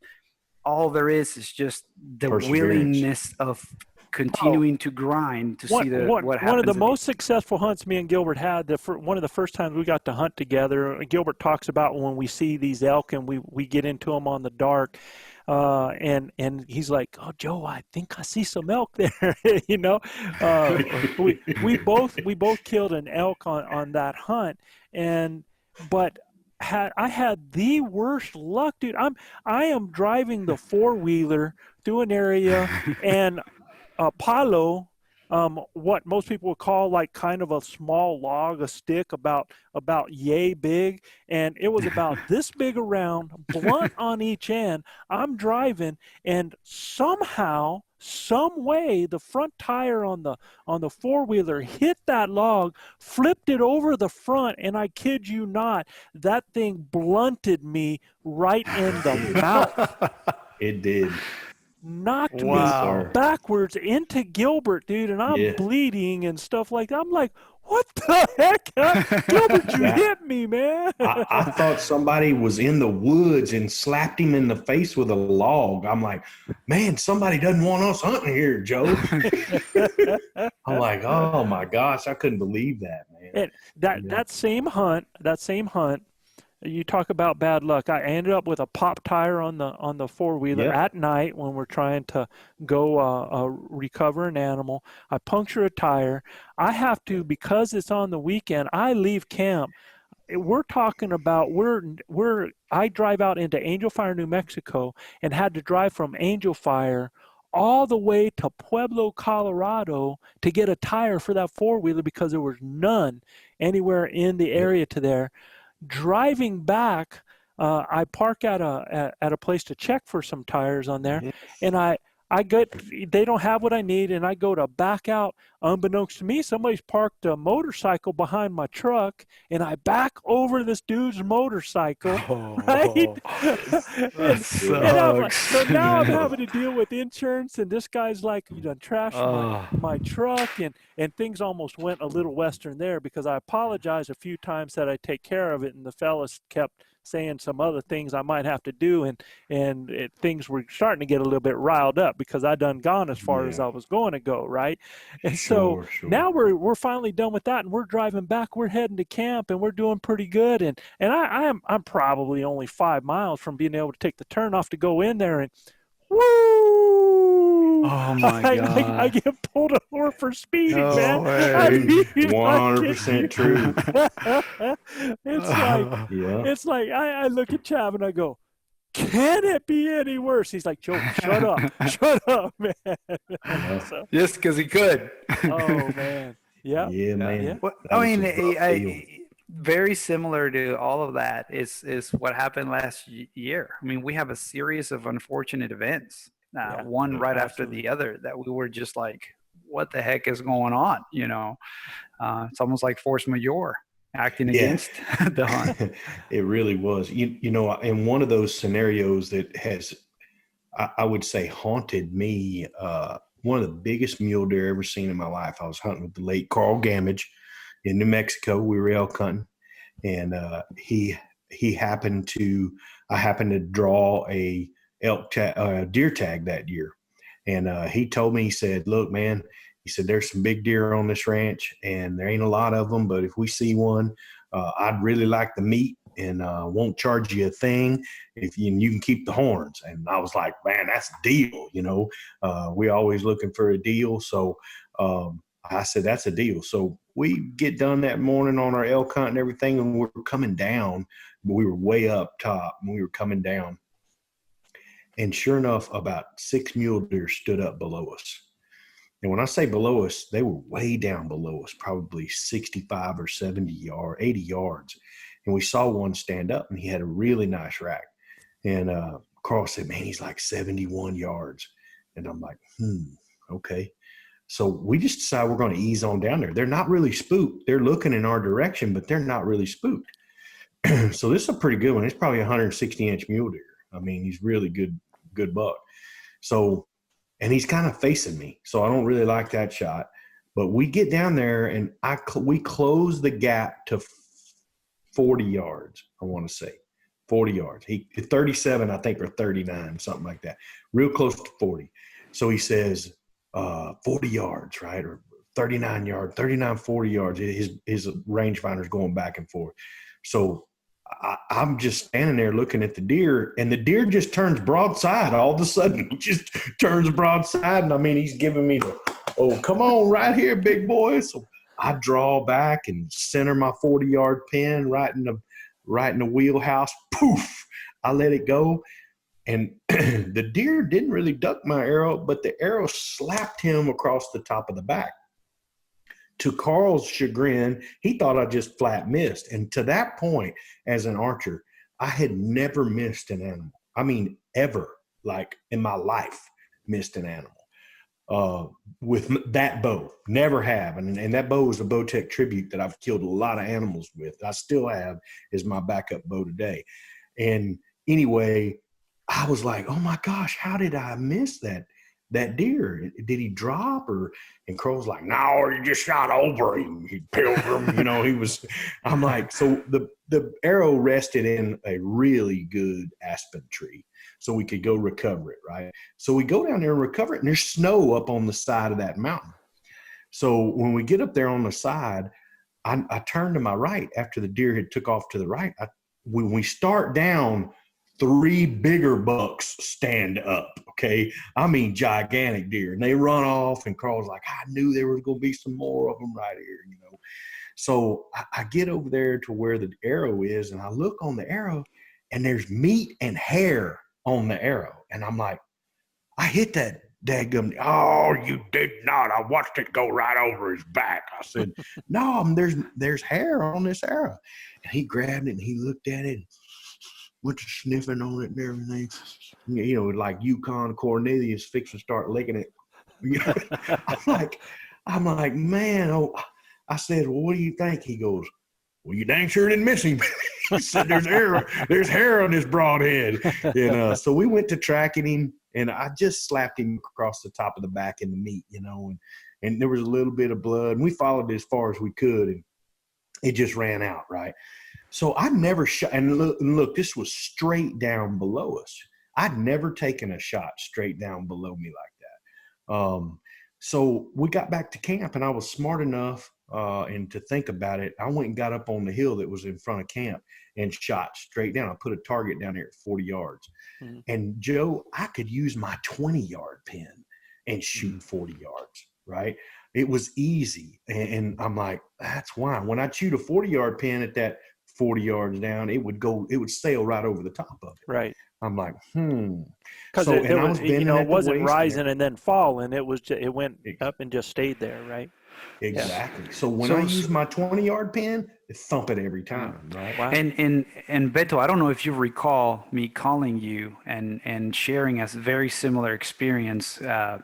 all there is just the willingness of continuing to grind to see what happens. One of the most successful hunts me and Gilbert had, one of the first times we got to hunt together, Gilbert talks about when we see these elk and we get into them on the dark. And he's like, "Oh, Joe, I think I see some elk there." You know, we both killed an elk on that hunt, but I had the worst luck, dude. I am driving the four-wheeler through an area, and palo, what most people would call like kind of a small log, a stick about yay big, and it was about this big around, blunt on each end. I'm driving, and somehow, some way, the front tire on the four wheeler hit that log, flipped it over the front, and I kid you not, that thing blunted me right in the mouth. It did. Knocked me Yes, sir. backwards into Gilbert, dude, and I'm Yeah. bleeding and stuff like that. I'm like, what the heck? Gilbert, you Yeah. hit me, man. I thought somebody was in the woods and slapped him in the face with a log. I'm like, man, somebody doesn't want us hunting here, Joe. I'm like, oh my gosh, I couldn't believe that, man. And that same hunt, you talk about bad luck. I ended up with a pop tire on the four wheeler Yep. at night when we're trying to go recover an animal. I puncture a tire. I have to, because it's on the weekend, I leave camp. We're talking about I drive out into Angel Fire, New Mexico, and had to drive from Angel Fire all the way to Pueblo, Colorado to get a tire for that four wheeler because there was none anywhere in the area to there. Driving back, I park at a place to check for some tires on there, Yes. and they don't have what I need, and I go to back out. Unbeknownst to me, somebody's parked a motorcycle behind my truck, and I back over this dude's motorcycle, right? That And I'm like, sucks. so now I'm having to deal with insurance, and this guy's like, "You done trashed Oh. my truck," and things almost went a little western there because I apologized a few times that I take care of it, and the fellas kept saying some other things I might have to do, and things were starting to get a little bit riled up because I done gone as far as Yeah. I was going to go, right? And so Sure. now we're finally done with that, and we're driving back. We're heading to camp, and we're doing pretty good. And I'm probably only 5 miles from being able to take the turn off to go in there, and woo! Oh my I God. get pulled over for speeding, No man. way. I mean, I 100% true. it's like Yeah. it's like I look at Chav and I go, can it be any worse? He's like, Joe, shut up, man. So, Just because he could. oh man, yeah, Yeah, man. yeah. Well, That I was mean, a rough deal. very similar to all of that is what happened last year. I mean, we have a series of unfortunate events, Yeah, one right after absolutely. the other, that we were just like, what the heck is going on? You know, it's almost like force majeure acting Yeah. against the hunt. It really was. You know, in one of those scenarios that has, I would say, haunted me, one of the biggest mule deer I ever seen in my life. I was hunting with the late Carl Gamage in New Mexico. We were elk hunting, and he happened to, I happened to draw a deer tag that year, and he told me, he said, "Look, man," he said, "there's some big deer on this ranch, and there ain't a lot of them, but if we see one, I'd really like the meat, and won't charge you a thing if you can keep the horns." And I was like, man, that's a deal. You know, we're always looking for a deal. So I said, that's a deal. So we get done that morning on our elk hunt and everything, and we're coming down, but we were way up top, and we were coming down. And sure enough, about 6 mule deer stood up below us. And when I say below us, they were way down below us, probably 65 or 80 yards. And we saw one stand up, and he had a really nice rack. And Carl said, man, he's like 71 yards. And I'm like, okay. So we just decided we're going to ease on down there. They're not really spooked. They're looking in our direction, but they're not really spooked. So this is a pretty good one. It's probably a 160-inch mule deer. I mean, he's really good buck. So, and he's kind of facing me. So I don't really like that shot. But we get down there, and we close the gap to 40 yards, I want to say. 40 yards. He 37, I think, or 39, something like that. Real close to 40. So he says 40 yards, right? Or 39 yards, 39, 40 yards. His rangefinder's going back and forth. So I'm just standing there looking at the deer, and the deer just turns broadside. All of a sudden, he just turns broadside, and I mean, he's giving me the, oh, come on, right here, big boy. So I draw back and center my 40-yard pin right in the wheelhouse. Poof! I let it go, and the deer didn't really duck my arrow, but the arrow slapped him across the top of the back. To Carl's chagrin, he thought I just flat missed. And to that point, as an archer, I had never missed an animal. I mean, ever, like in my life, missed an animal with that bow. Never have. And that bow is a Bowtech Tribute that I've killed a lot of animals with. I still have is my backup bow today. And anyway, I was like, oh my gosh, how did I miss that deer? Did he drop? And Crow's like, no, you just shot over him, he pilgrim. He was, I'm like, so the arrow rested in a really good aspen tree, so we could go recover it, right? So we go down there and recover it, and there's snow up on the side of that mountain. So when we get up there on the side, I turned to my right after the deer had took off to the right. When we start down, 3 bigger bucks stand up, okay? I mean, gigantic deer. And they run off, and Carl's like, I knew there was going to be some more of them right here, So I get over there to where the arrow is, and I look on the arrow, and there's meat and hair on the arrow. And I'm like, I hit that dadgum. Oh, you did not. I watched it go right over his back. I said, no, there's hair on this arrow. And he grabbed it, and he looked at it, and went to sniffing on it and everything, like Yukon Cornelius fixing to start licking it. I'm like, man, oh, I said, well, what do you think? He goes, well, you dang sure didn't miss him. He said, there's hair on his broad head. So we went to tracking him, and I just slapped him across the top of the back in the meat, and there was a little bit of blood, and we followed it as far as we could, and it just ran out, right? So I'd never shot, and look, this was straight down below us. I'd never taken a shot straight down below me like that. So we got back to camp, and I was smart enough and to think about it. I went and got up on the hill that was in front of camp and shot straight down. I put a target down there at 40 yards. Mm-hmm. And Joe, I could use my 20-yard pin and shoot 40 yards, right? It was easy. And I'm like, that's why. When I shoot a 40-yard pin at that 40 yards down, it would sail right over the top of it. Right. I'm like, Because it wasn't rising and then falling. It went up and just stayed there, right? Exactly. Yeah. So when I use my 20-yard pin, it thump it every time, right? Wow. And Beto, I don't know if you recall me calling you and sharing a very similar experience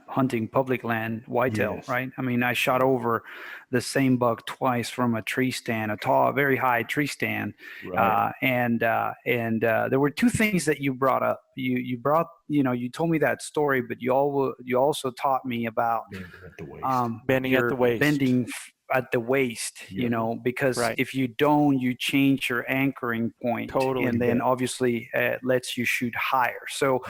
hunting public land whitetail, yes. Right? I mean, I shot over the same buck twice from a tree stand, a tall, very high tree stand, right. And there were 2 things that you brought up. You told me that story, but you also taught me about bending at the waist. Bending at the waist, yeah. Because right. If you don't, you change your anchoring point, totally, and then obviously it lets you shoot higher. So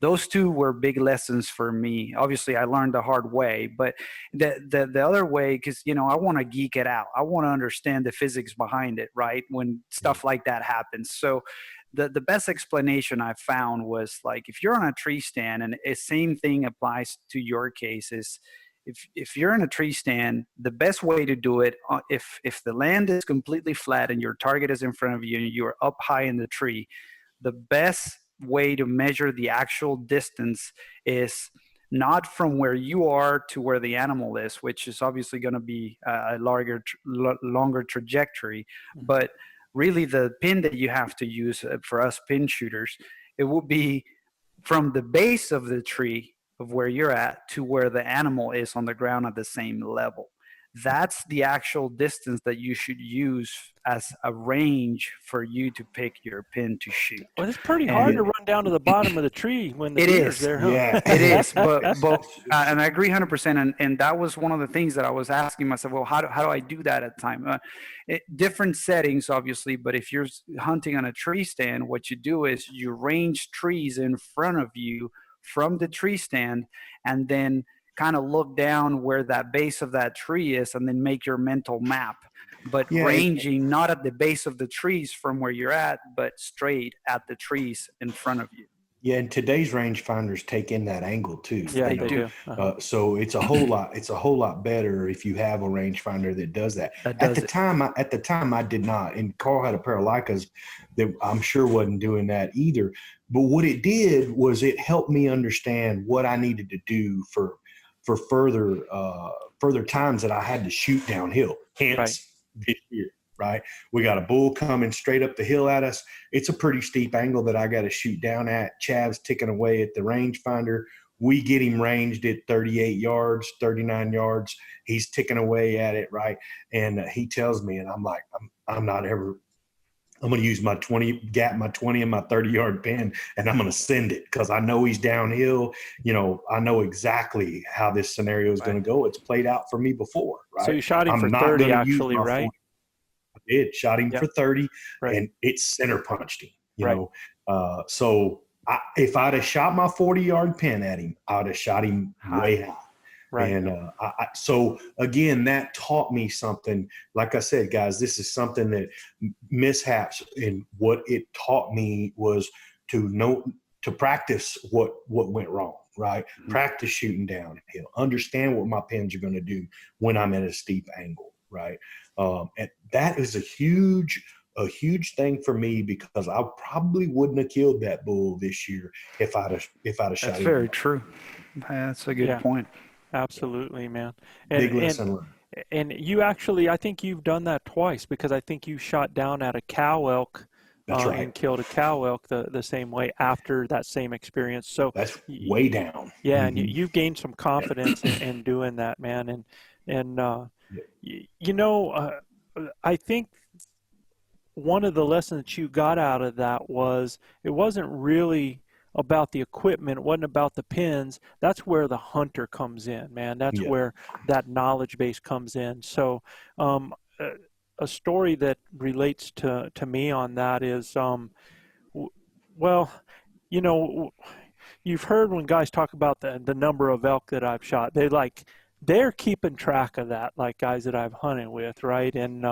those 2 were big lessons for me. Obviously, I learned the hard way, but the other way, because I want to geek it out. I want to understand the physics behind it, right? When stuff like that happens. So the best explanation I found was like, if you're on a tree stand, and the same thing applies to your case, is if you're in a tree stand, the best way to do it, if the land is completely flat and your target is in front of you and you're up high in the tree, the best way to measure the actual distance is not from where you are to where the animal is, which is obviously going to be a longer trajectory, but really the pin that you have to use for us pin shooters, it will be from the base of the tree of where you're at to where the animal is on the ground at the same level. That's the actual distance that you should use as a range for you to pick your pin to shoot. Well, it's pretty hard to run down to the bottom of the tree when the deer is there. Huh? Yeah, it is. But and I agree 100%. And that was one of the things that I was asking myself. Well, how do I do that at the time? Different settings, obviously. But if you're hunting on a tree stand, what you do is you range trees in front of you from the tree stand, and then kind of look down where that base of that tree is and then make your mental map. But Yeah, ranging not at the base of the trees from where you're at, but straight at the trees in front of you. Yeah, and today's rangefinders take in that angle too. Yeah, They they do. do. Uh-huh. So it's a whole lot. It's a whole lot better if you have a rangefinder that does that. That does it. At the time, I did not. And Carl had a pair of Leicas that I'm sure wasn't doing that either. But what it did was it helped me understand what I needed to do for further times that I had to shoot downhill. Hence this year. Right. We got a bull coming straight up the hill at us. It's a pretty steep angle that I got to shoot down at. Chav's ticking away at the rangefinder. We get him ranged at 38 yards, 39 yards. He's ticking away at it. Right. And he tells me, and I'm like, I'm not ever, I'm going to use my 20 and my 30-yard pin, and I'm going to send it because I know he's downhill. You know, I know exactly how this scenario is going to go. It's played out for me before. Right. So you shot him I'm for not 30 gonna use actually, my right? 40. I did, shot him for 30, Right. and it center punched him, you know. So if I'd have shot my 40-yard pin at him, I'd have shot him way high. Right. And so, again, that taught me something. Like I said, guys, this is something that Mishaps, and what it taught me was to practice what went wrong, right? Mm-hmm. Practice shooting downhill. Understand what my pins are going to do when I'm at a steep angle, right? And that is a huge thing for me, because I probably wouldn't have killed that bull this year if I'd have shot him. That's very true. That's a good point. Absolutely, man. Big lesson learned. And you actually, I think you've done that twice, because I think you shot down at a cow elk. That's right. And killed a cow elk the same way after that same experience. So that's way down. Yeah, mm-hmm. And you've gained some confidence in doing that, man. You know, I think one of the lessons that you got out of that was it wasn't really about the equipment. It wasn't about the pins. That's where the hunter comes in, man. That's where that knowledge base comes in. So a story that relates to me on that is, well, you know, you've heard when guys talk about the number of elk that I've shot, they're keeping track of that, like guys that I've hunted with, right? And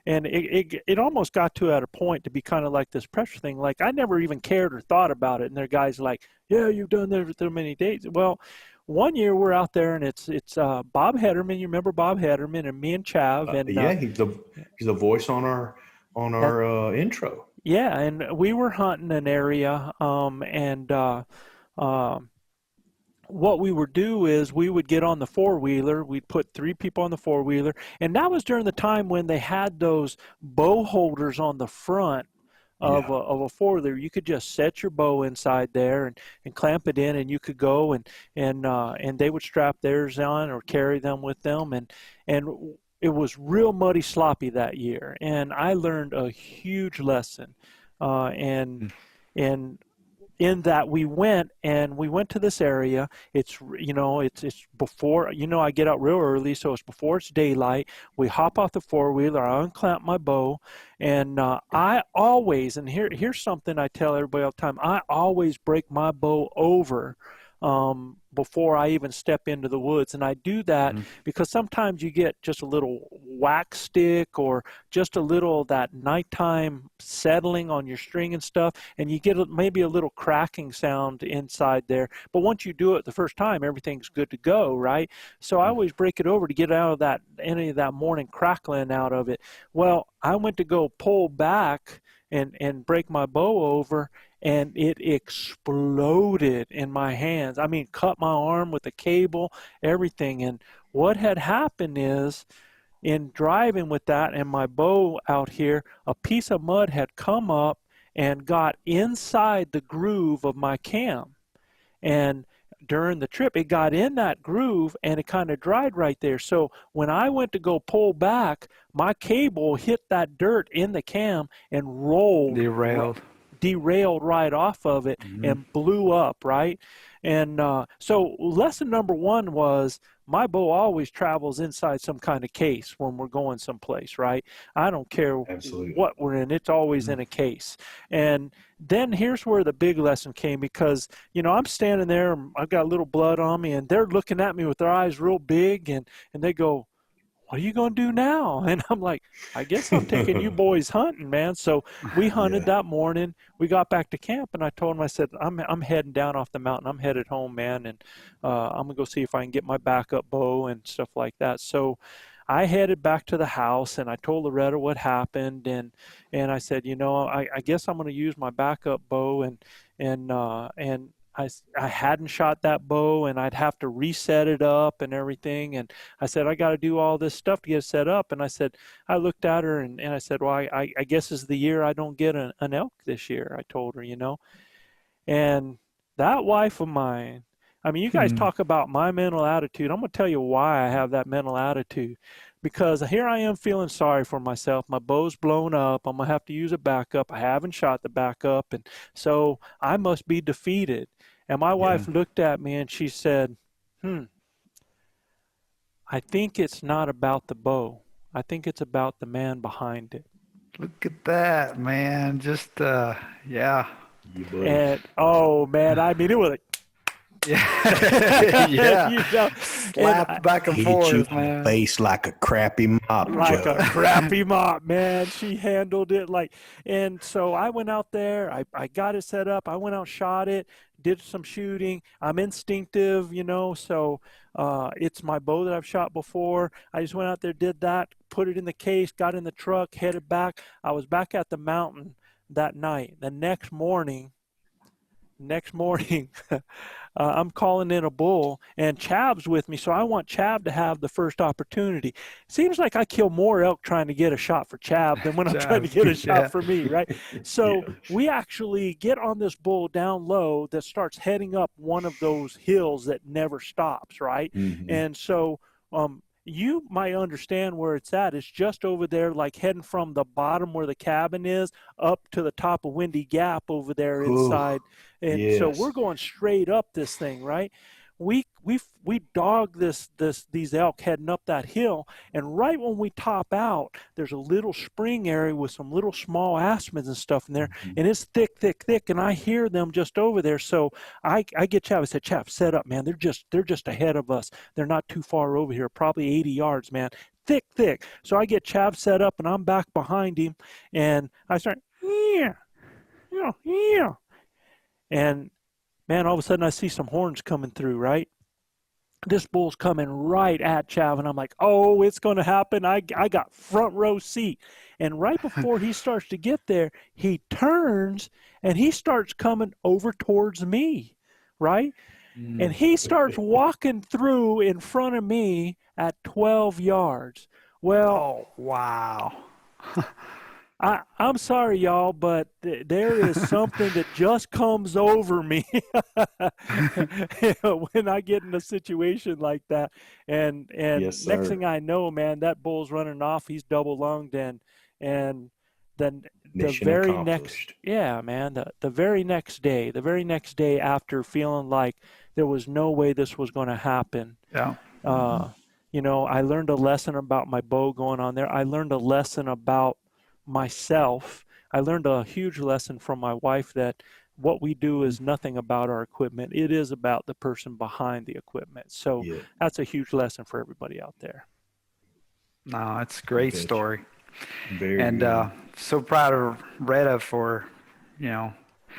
it almost got to at a point to be kind of like this pressure thing. Like I never even cared or thought about it. And they're guys like, yeah, you've done this for many days. Well, one year we're out there and it's Bob Hederman. You remember Bob Hederman and me and Chav? And he's the voice on our intro. Yeah, and we were hunting an area, what we would do is we would get on the four-wheeler. We'd put 3 people on the four-wheeler, and that was during the time when they had those bow holders on the front of a four-wheeler. You could just set your bow inside there and clamp it in, and you could go and they would strap theirs on or carry them with them, and it was real muddy, sloppy that year, and I learned a huge lesson, and in that we went to this area. It's before, I get out real early, so it's before it's daylight. We hop off the four-wheeler, I unclamp my bow, and I always, and here's something I tell everybody all the time, I always break my bow over before I even step into the woods. And I do that because sometimes you get just a little wax stick or just a little that nighttime settling on your string and stuff, and you get maybe a little cracking sound inside there. But once you do it the first time, everything's good to go, right? So I always break it over to get out of any of that morning crackling out of it. Well, I went to go pull back and break my bow over, and it exploded in my hands. I mean, cut my arm with the cable, everything. And what had happened is, in driving with that and my bow out here, a piece of mud had come up and got inside the groove of my cam. And during the trip, it got in that groove and it kind of dried right there. So when I went to go pull back, my cable hit that dirt in the cam and rolled. Derailed. derailed right off of it and blew up, right? And so lesson number one was my bow always travels inside some kind of case when we're going someplace, right? I don't care Absolutely. what we're in, it's always in a case. And then here's where the big lesson came, because, you know, I'm standing there, I've got a little blood on me, and they're looking at me with their eyes real big, and they go, what are you going to do now? And I'm like, I guess I'm taking you boys hunting, man. So we hunted that morning. We got back to camp, and I told him, I said, I'm heading down off the mountain. I'm headed home, man. And I'm going to go see if I can get my backup bow and stuff like that. So I headed back to the house, and I told Loretta what happened. And I said, you know, I guess I'm going to use my backup bow. And I hadn't shot that bow, and I'd have to reset it up and everything. And I said, I got to do all this stuff to get it set up. And I said, I looked at her and I said, well, I guess it's the year I don't get an elk this year. I told her, you know. And that wife of mine, I mean, you guys talk about my mental attitude. I'm going to tell you why I have that mental attitude. Because here I am feeling sorry for myself. My bow's blown up. I'm going to have to use a backup. I haven't shot the backup. And so I must be defeated. And my wife looked at me and she said, I think it's not about the bow. I think it's about the man behind it. Look at that, man. Just, yeah. And, oh, man, I mean, it was like, yeah. You know, Slap back and Hit forth, you man. in the face like a crappy mop, like Joe. a crappy mop, man. She handled it like, and so I went out there, I got it set up, I went out, shot it, did some shooting. I'm instinctive, you know, so it's my bow that I've shot before. I just went out there, did that, put it in the case, got in the truck, headed back. I was back at the mountain that night. The next morning, I'm calling in a bull, and Chav's with me, so I want Chav to have the first opportunity. Seems like I kill more elk trying to get a shot for Chav than when I'm trying to get a shot for me, right? So we actually get on this bull down low that starts heading up one of those hills that never stops, right? And so you might understand where it's at. It's just over there, like heading from the bottom where the cabin is up to the top of Windy Gap over there inside. And so we're going straight up this thing, right? We dog these elk heading up that hill, and right when we top out, there's a little spring area with some little small aspens and stuff in there, and it's thick, and I hear them just over there. So I get Chav. I said, Chav, set up, man. They're just ahead of us. They're not too far over here, probably 80 yards, man. Thick. So I get Chav set up, and I'm back behind him, and I start, yeah. And man, all of a sudden I see some horns coming through, right? This bull's coming right at Chav, and I'm like, oh, it's going to happen. I got front row seat. And right before he starts to get there, he turns, and he starts coming over towards me, right? And he starts walking through in front of me at 12 yards. Well, oh, wow. I'm sorry, y'all, but there is something that just comes over me when I get in a situation like that. And Yes, next sir. thing I know, man, that bull's running off. He's double lunged, and then the Mission very accomplished. the very next day after feeling like there was no way this was going to happen. Yeah. You know, I learned a lesson about my bow going on there. I learned a lesson about myself. I learned a huge lesson from my wife that what we do is nothing about our equipment. It is about the person behind the equipment. So that's a huge lesson for everybody out there. No, it's a great story. Very and good. So proud of Retta for, you know,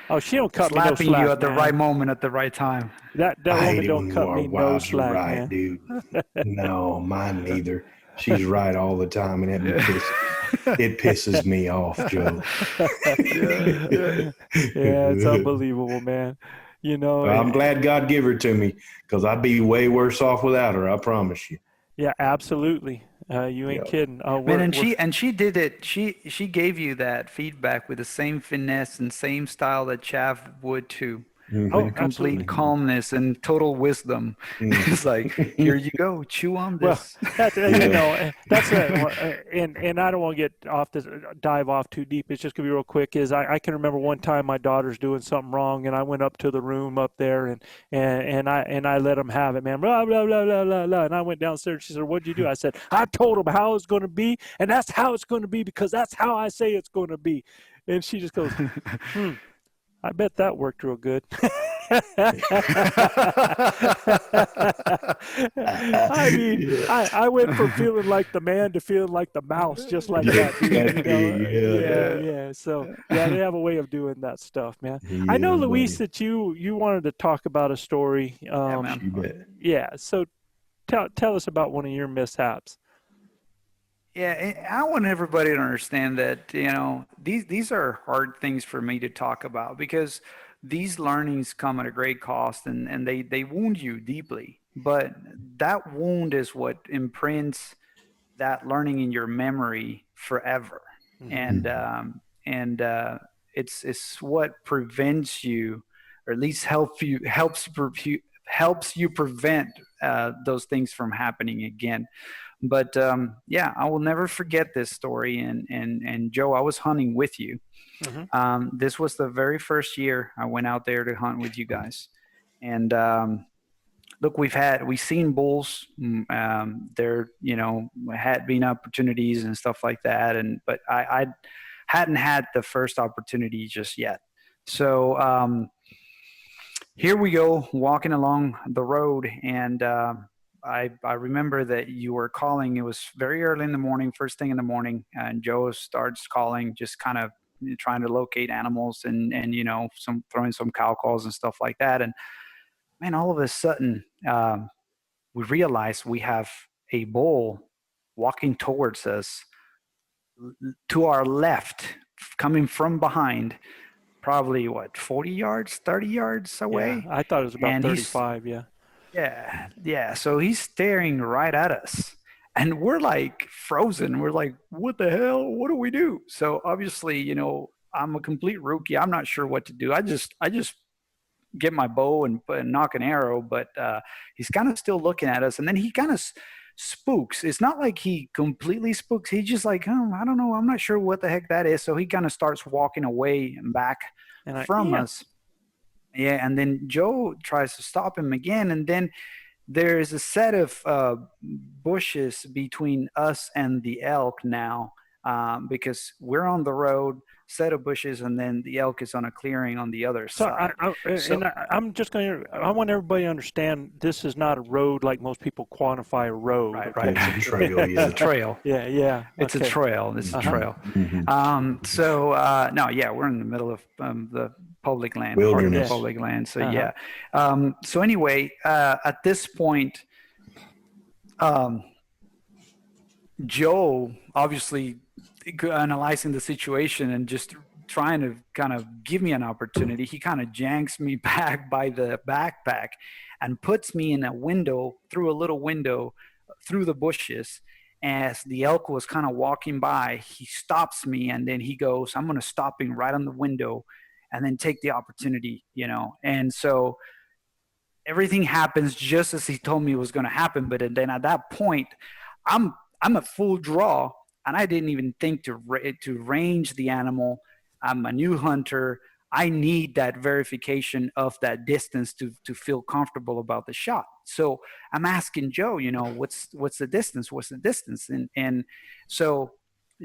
oh, she don't cut slapping me no slack, you at the man. right moment at the right time. That I woman hate it don't when cut our me no wives are slack, right, man. dude. No, mine neither. She's right all the time, and it pisses me off, Joe. Yeah, it's unbelievable, man. You know, Well, I'm glad God gave her to me, because I'd be way worse off without her. I promise you. yeah, absolutely. You ain't kidding. Man, and she did it. She gave you that feedback with the same finesse and same style that Chav would too. Oh, with absolutely. complete calmness and total wisdom. It's like, here you go, chew on Well, this. that you know, that's and I don't want to get off this, dive off too deep. It's just gonna be real quick. I can remember one time my daughter's doing something wrong, and I went up to the room up there, and I let them have it, man. Blah blah blah blah blah blah. And I went downstairs. She said, "What'd you do?" I said, "I told them how it's going to be, and that's how it's going to be because that's how I say it's going to be." And she just goes, I bet that worked real good. I mean, I went from feeling like the man to feeling like the mouse, just like that. Dude, yeah. So yeah, they have a way of doing that stuff, man. I know, Luis, that you wanted to talk about a story. Yeah, man. You bet. Yeah. So tell us about one of your mishaps. Yeah, I want everybody to understand that, these are hard things for me to talk about because these learnings come at a great cost and they wound you deeply. But that wound is what imprints that learning in your memory forever. Mm-hmm. And it's what prevents you, or at least helps you prevent those things from happening again. But yeah, I will never forget this story. And Joe, I was hunting with you. Mm-hmm. This was the very first year I went out there to hunt with you guys. And look, we've seen bulls. There, had been opportunities and stuff like that. But I hadn't had the first opportunity just yet. So here we go, walking along the road, and I remember that you were calling. It was very early in the morning, first thing in the morning, and Joe starts calling, just kind of trying to locate animals and some throwing some cow calls and stuff like that. And man, all of a sudden, we realize we have a bull walking towards us to our left, coming from behind, probably 40 yards, 30 yards away. Yeah, I thought it was about And 35. Yeah. Yeah. So he's staring right at us, and we're like frozen. We're like, what the hell? What do we do? So obviously, I'm a complete rookie. I'm not sure what to do. I just get my bow and knock an arrow, but he's kind of still looking at us, and then he kind of spooks. It's not like he completely spooks. He's just like, oh, I don't know. I'm not sure what the heck that is. So he kind of starts walking away and back from us. Yeah, and then Joe tries to stop him again, and then there is a set of bushes between us and the elk now, because we're on the road, set of bushes, and then the elk is on a clearing on the other side. I'm just going to, I want everybody to understand this is not a road like most people quantify a road. Right. It's a trail. It's a trail. Yeah. It's a trail. It's a trail. Mm-hmm. We're in the middle of the public land, Wilderness. public land. So yeah. So anyway, at this point, Joe obviously analyzing the situation and just trying to kind of give me an opportunity. He kind of janks me back by the backpack and puts me in a window, through a little window, through the bushes. As the elk was kind of walking by, he stops me, and then he goes, I'm going to stop him right on the window and then take the opportunity, And so everything happens just as he told me it was going to happen. But then at that point, I'm at full draw, and I didn't even think to range the animal. I'm a new hunter. I need that verification of that distance to feel comfortable about the shot. So I'm asking Joe, what's the distance? What's the distance? And so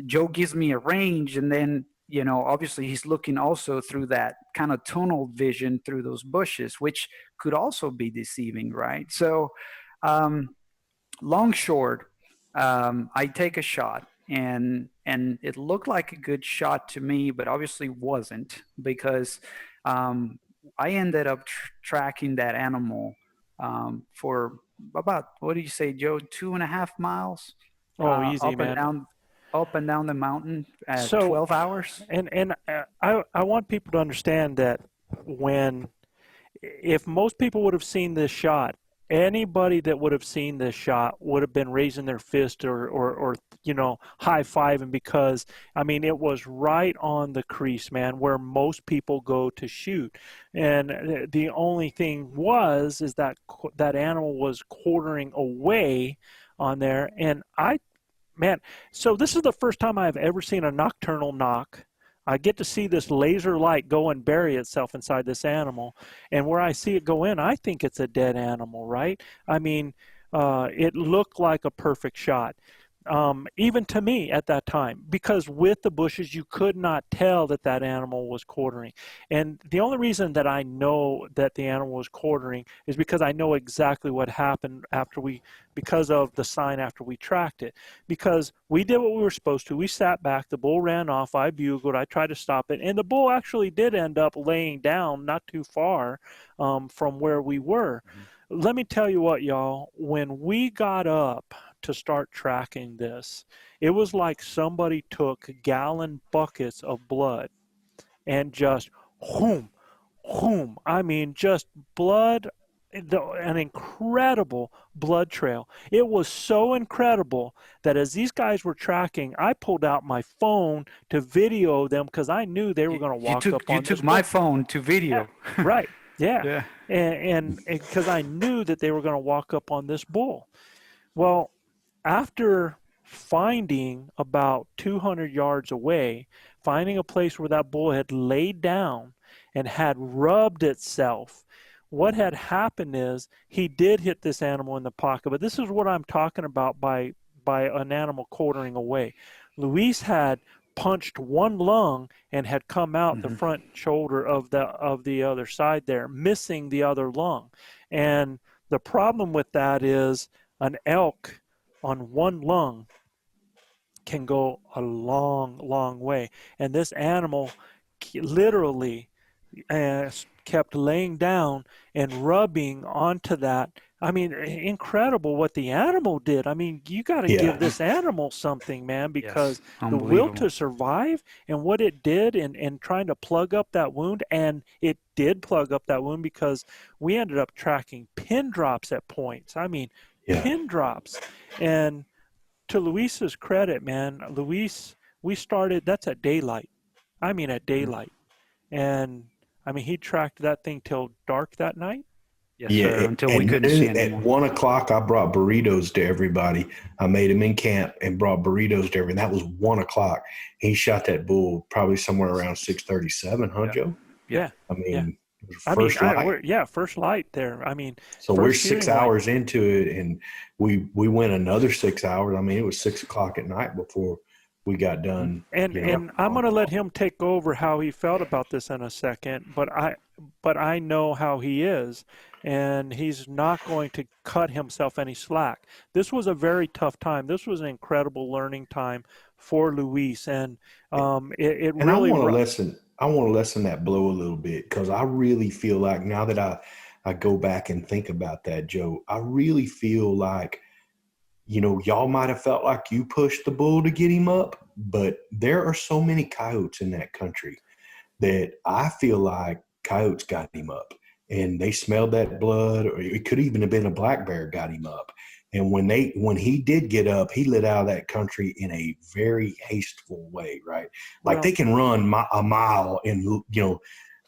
Joe gives me a range, and then obviously he's looking also through that kind of tunnel vision through those bushes, which could also be deceiving, right? So long short, I take a shot, and it looked like a good shot to me, but obviously wasn't, because I ended up tracking that animal for about, what do you say, Joe, 2.5 miles? Easy, up man. And down, up and down the mountain at 12 hours. And I want people to understand that if most people would have seen this shot anybody that would have seen this shot would have been raising their fist or high-fiving, because I mean it was right on the crease, man, where most people go to shoot. And the only thing is that that animal was quartering away on there. And man, so this is the first time I've ever seen a nocturnal knock. I get to see this laser light go and bury itself inside this animal. And where I see it go in, I think it's a dead animal, right? I mean, it looked like a perfect shot. Even to me at that time, because with the bushes, you could not tell that that animal was quartering. And the only reason that I know that the animal was quartering is because I know exactly what happened because of the sign after we tracked it. Because we did what we were supposed to. We sat back, the bull ran off, I bugled, I tried to stop it, and the bull actually did end up laying down not too far from where we were. Let me tell you what, y'all, when we got up to start tracking this, it was like somebody took gallon buckets of blood and just whoom, whoom. I mean, just blood, an incredible blood trail. It was so incredible that as these guys were tracking, I pulled out my phone to video them because I knew they were going to walk up on this. You took my phone to video. Yeah, right. Yeah. Yeah. And because I knew that they were going to walk up on this bull. Well, after finding about 200 yards away, finding a place where that bull had laid down and had rubbed itself, what had happened is he did hit this animal in the pocket. But this is what I'm talking about by an animal quartering away. Luis had punched one lung and had come out the front shoulder of the other side there, missing the other lung. And the problem with that is an elk on one lung can go a long, long way. And this animal literally kept laying down and rubbing onto that. I mean, incredible what the animal did. I mean, you got to give this animal something, man, because the will to survive and what it did in trying to plug up that wound, and it did plug up that wound because we ended up tracking pin drops at points. I mean, pin drops. And to Luis's credit, man, Luis, we started, that's at daylight. I mean, at daylight. And I mean, he tracked that thing till dark that night. Yes, sir, until we couldn't see anymore. At 1 o'clock, I brought burritos to everybody. I made them in camp and brought burritos to everyone. That was 1 o'clock. He shot that bull probably somewhere around 6:37, huh, Joe? Yeah. I mean, it was first light. First light there. I mean, so we're 6 hours into it, and we went another 6 hours. I mean, it was 6 o'clock at night before we got done. And I'm going to let him take over how he felt about this in a second, but I know how he is, and he's not going to cut himself any slack. This was a very tough time. This was an incredible learning time for Luis, and it and really. I want to lessen that blow a little bit, because I really feel like now that I go back and think about that, Joe, I really feel like, y'all might have felt like you pushed the bull to get him up, but there are so many coyotes in that country that I feel like coyotes got him up, and they smelled that blood, or it could even have been a black bear got him up. And when he did get up, he lit out of that country in a very hasteful way, right? Like they can run a mile in,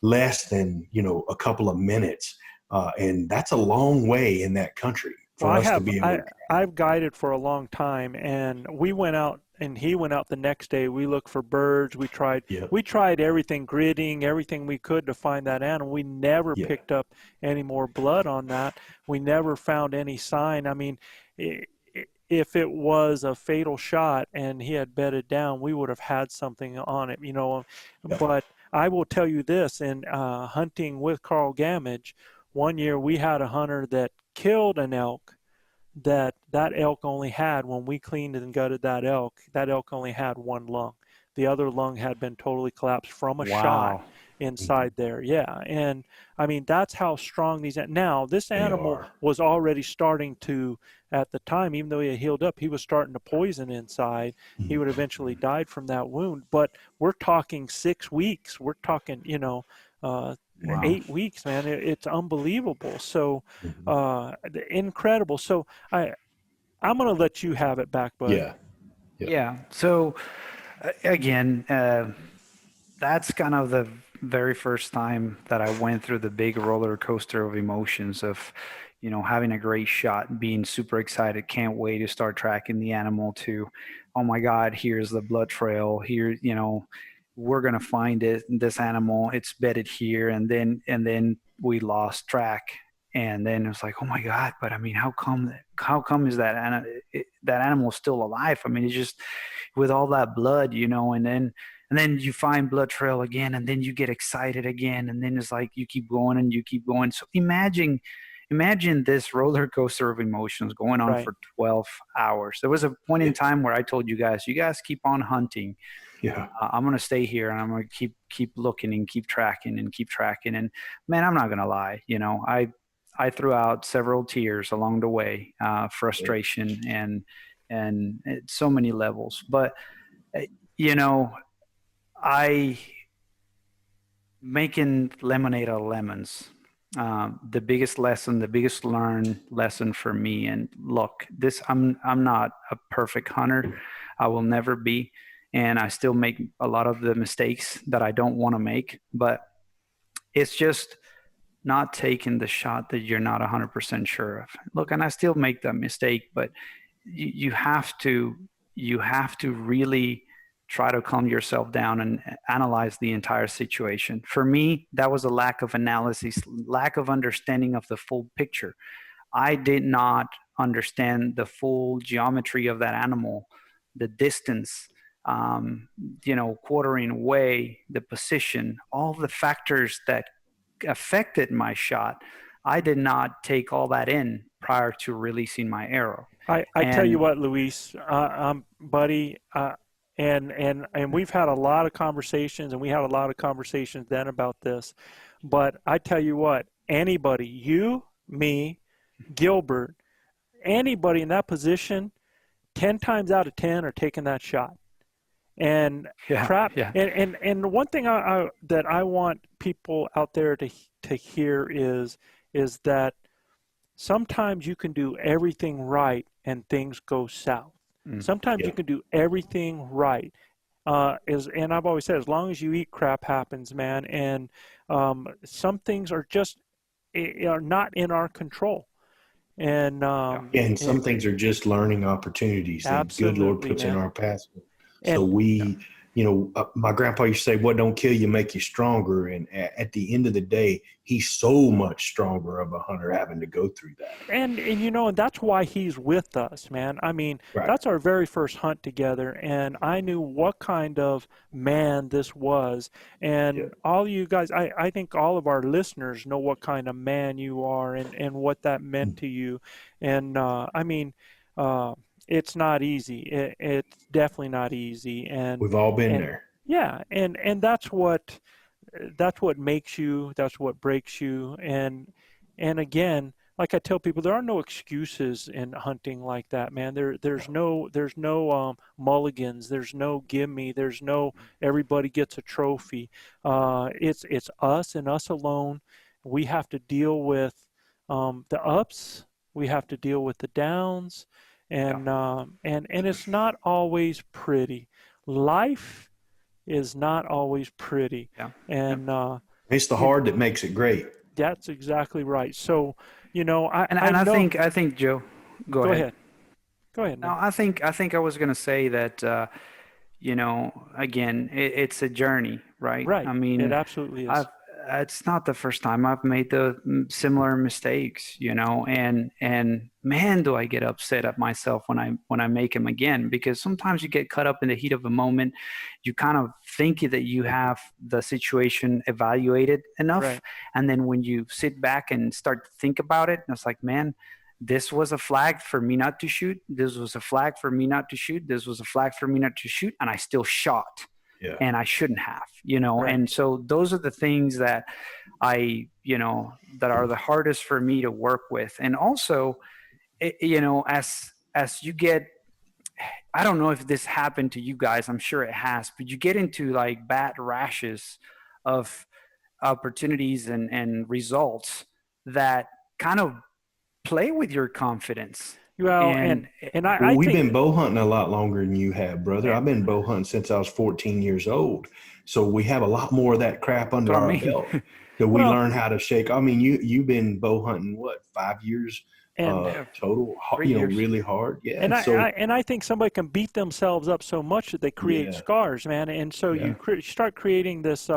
less than, a couple of minutes. And that's a long way in that country for us to be able to. I've guided for a long time, and we went out, and he went out the next day. We looked for birds. We tried everything, gridding, everything we could to find that animal. We never picked up any more blood on that. We never found any sign. I mean, if it was a fatal shot and he had bedded down, we would have had something on it, But I will tell you this, in hunting with Carl Gamage, one year we had a hunter that killed an elk that elk only had, when we cleaned and gutted that elk only had one lung. The other lung had been totally collapsed from a shot inside there. Yeah. And I mean, that's how strong these, now this animal was already starting to, at the time, even though he had healed up, he was starting to poison inside. He would eventually died from that wound, but we're talking 6 weeks. We're talking, Wow. 8 weeks, man. It's unbelievable. So, Mhm. incredible. So I'm going to let you have it back, bud. Yeah. Yeah. Yeah. So again, that's kind of the very first time that I went through the big roller coaster of emotions of, having a great shot, being super excited, can't wait to start tracking the animal to, oh my God, here's the blood trail. Here, we're gonna find it, this animal, it's bedded here, and then we lost track. And then it was like, oh my God, but I mean, how come is that animal still alive? I mean, it's just with all that blood, and then you find blood trail again, and then you get excited again, and then it's like you keep going and you keep going. So imagine this roller coaster of emotions going on Right. for 12 hours. There was a point in Yes. time where I told you guys keep on hunting. Yeah. I'm going to stay here, and I'm going to keep looking and keep tracking. And man, I'm not going to lie. I threw out several tears along the way, frustration and so many levels. But uh, you know, I making lemonade out of lemons. The biggest lesson, the biggest lesson for me. And look, I'm not a perfect hunter. I will never be, and I still make a lot of the mistakes that I don't want to make. But it's just not taking the shot that you're not 100% sure of. Look, and I still make that mistake, but you have to really try to calm yourself down and analyze the entire situation. For me, that was a lack of analysis, lack of understanding of the full picture. I did not understand the full geometry of that animal, the distance, quartering away, the position, all the factors that affected my shot. I did not take all that in prior to releasing my arrow. I tell you And what, Luis, buddy, and we've had a lot of conversations, and we had a lot of conversations then about this. But I tell you what, anybody, you, me, Gilbert, anybody in that position, 10 times out of 10 are taking that shot. And yeah, crap, yeah, and one thing that I want people out there to hear is that sometimes you can do everything right and things go south. Sometimes Yeah. you can do everything right. And I've always said, as long as you eat, crap happens, man. And some things are just are not in our control. And yeah, And some things are just learning opportunities that good Lord absolutely, puts in man. our path. So And my grandpa used to say, "What don't kill you make you stronger." And at the end of the day, he's so much stronger of a hunter having to go through that. and and that's why he's with us, man. I mean, Right. that's our very first hunt together, and I knew what kind of man this was. Yeah. And all you guys, I think all of our listeners know what kind of man you are, and what that meant to you. And I mean, uh, it's not easy. It's definitely not easy. We've all been And there. yeah, and that's what makes you, that's what breaks you. And again, like I tell people, there are no excuses in hunting like that, man. There's no mulligans, there's no gimme, there's no everybody gets a trophy. It's us and us alone. We have to deal with the ups, we have to deal with the downs, yeah, and it's not always pretty. Life is not always pretty. yeah, yeah. And It's the you hard that makes it great. that's exactly right. So, And I and I know. think I think Joe, go Go ahead. ahead. Go ahead, No, man. I think I was gonna say that again, it's a journey, right? Right. I It mean, absolutely I've is. it's not the first time I've made the similar mistakes, and man, do I get upset at myself when I make them again, because sometimes you get caught up in the heat of the moment. You kind of think that you have the situation evaluated enough, Right. and then when you sit back and start to think about it, it's like, man, this was a flag for me not to shoot. This was a flag for me not to shoot. This was a flag for me not to shoot, and I still shot, Yeah. and I shouldn't have, Right. and so those are the things that that are the hardest for me to work with. And also, as you get, I don't know if this happened to you guys, I'm sure it has, but you get into like bad rashes of opportunities and results that kind of play with your confidence. Well, And and Well, I we've think, been bow hunting a lot longer than you have, brother. I've been bow hunting since I was 14 years old. So we have a lot more of that crap so under I our mean, belt that we well, learn how to shake. I mean, you've been bow hunting what, 5 years and total, 3 years. really hard. Yeah. and So I think somebody can beat themselves up so much that they create yeah, scars, man. And so yeah. you start creating this.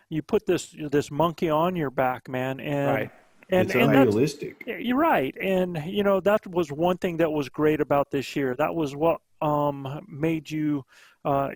You put this monkey on your back, man, Right. It's and that's unrealistic. you're right. And that was one thing that was great about this year. That was what made you.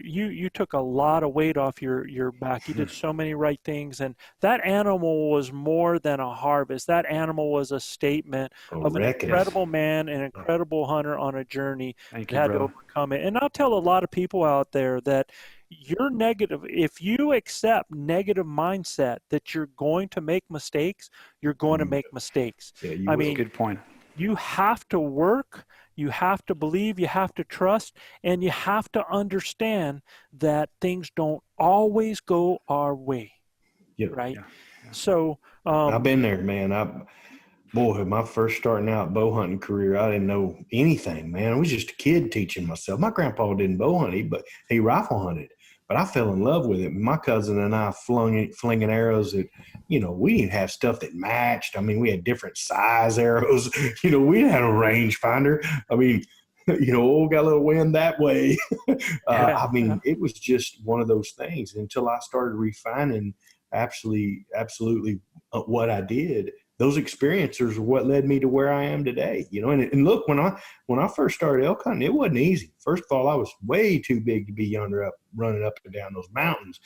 You took a lot of weight off your back. You did so many right things, and that animal was more than a harvest. That animal was a statement A of an reckoning. incredible man, an Yeah. incredible hunter on a journey Thank that you, had to bro. overcome it. And I'll tell a lot of people out there that you're negative. If you accept negative mindset that you're going to make mistakes, you're going to Mm, make mistakes. yeah, you I That's a will. mean, good point. you have to work, you have to believe, you have to trust, and you have to understand that things don't always go our way, Yeah. right? Yeah. Yeah. So, I've been there, man. Boy, my first starting out bow hunting career, I didn't know anything, man. I was just a kid teaching myself. My grandpa didn't bow hunt, but he rifle hunted. But I fell in love with it. My cousin and I flinging arrows at, we didn't have stuff that matched. I mean, we had different size arrows. We didn't have a rangefinder. I mean, got a little wind that way. yeah, I mean, it was just one of those things until I started refining absolutely what I did. Those experiences are what led me to where I am today. And look, when I first started elk hunting, it wasn't easy. First of all, I was way too big to be running up and down those mountains.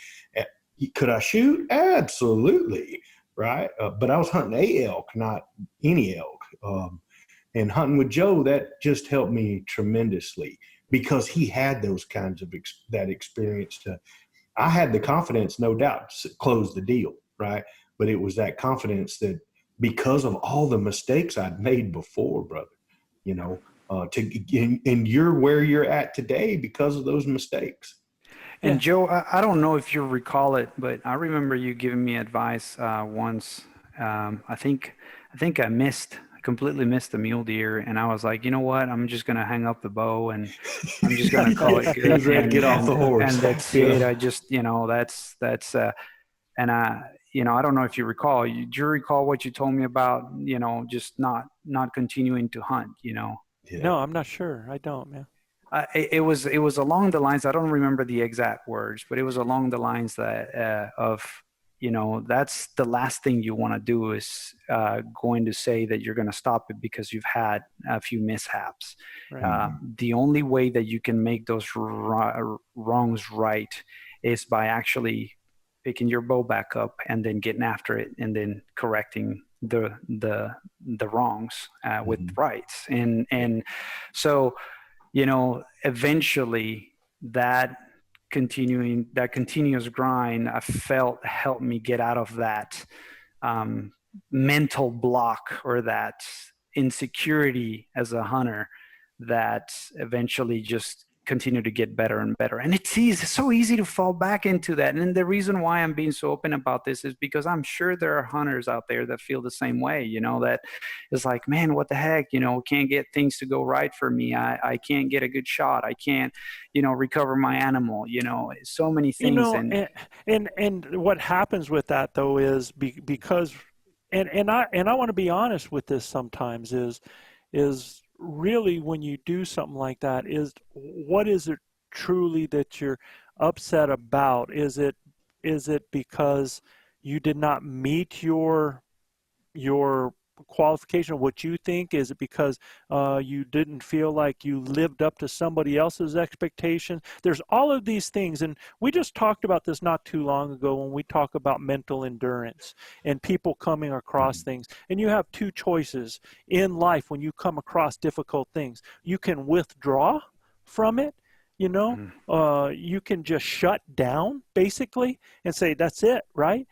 Could I shoot? Absolutely, right. But I was hunting a elk, not any elk. And hunting with Joe, that just helped me tremendously because he had those kinds of that experience. I had the confidence, no doubt, to close the deal, right? But it was that confidence that because of all the mistakes I'd made before, brother, and you're where you're at today because of those mistakes. And yeah, Joe, I don't know if you recall it, but I remember you giving me advice once. I think I completely missed the mule deer, and I was like, you know what? I'm just gonna hang up the bow and I'm just gonna call it He was good, ready to get off the horse. and that's Yeah. it. I just, and I don't know if you recall. Do you recall what you told me about, just not continuing to hunt, Yeah. no, I'm not sure. I don't, man. it was along the lines. I don't remember the exact words, but it was along the lines that of that's the last thing you want to do is going to say that you're going to stop it because you've had a few mishaps. Right. The only way that you can make those wrongs right is by actually picking your bow back up and then getting after it and then correcting the wrongs with rights. And so eventually that continuous grind, I felt helped me get out of that mental block or that insecurity as a hunter that eventually just continue to get better and better. And it's so easy to fall back into that. And the reason why I'm being so open about this is because I'm sure there are hunters out there that feel the same way, that is like, man, what the heck, can't get things to go right for me. I can't get a good shot. I can't, recover my animal, so many things. And what happens with that though is because, and I want to be honest with this sometimes is really when you do something like that is what is it truly that you're upset about? Is it because you did not meet your qualification of what you think? Is it because you didn't feel like you lived up to somebody else's expectations? There's all of these things, and we just talked about this not too long ago when we talk about mental endurance and people coming across things. And you have two choices in life when you come across difficult things. You can withdraw from it. You can just shut down basically and say that's it, right?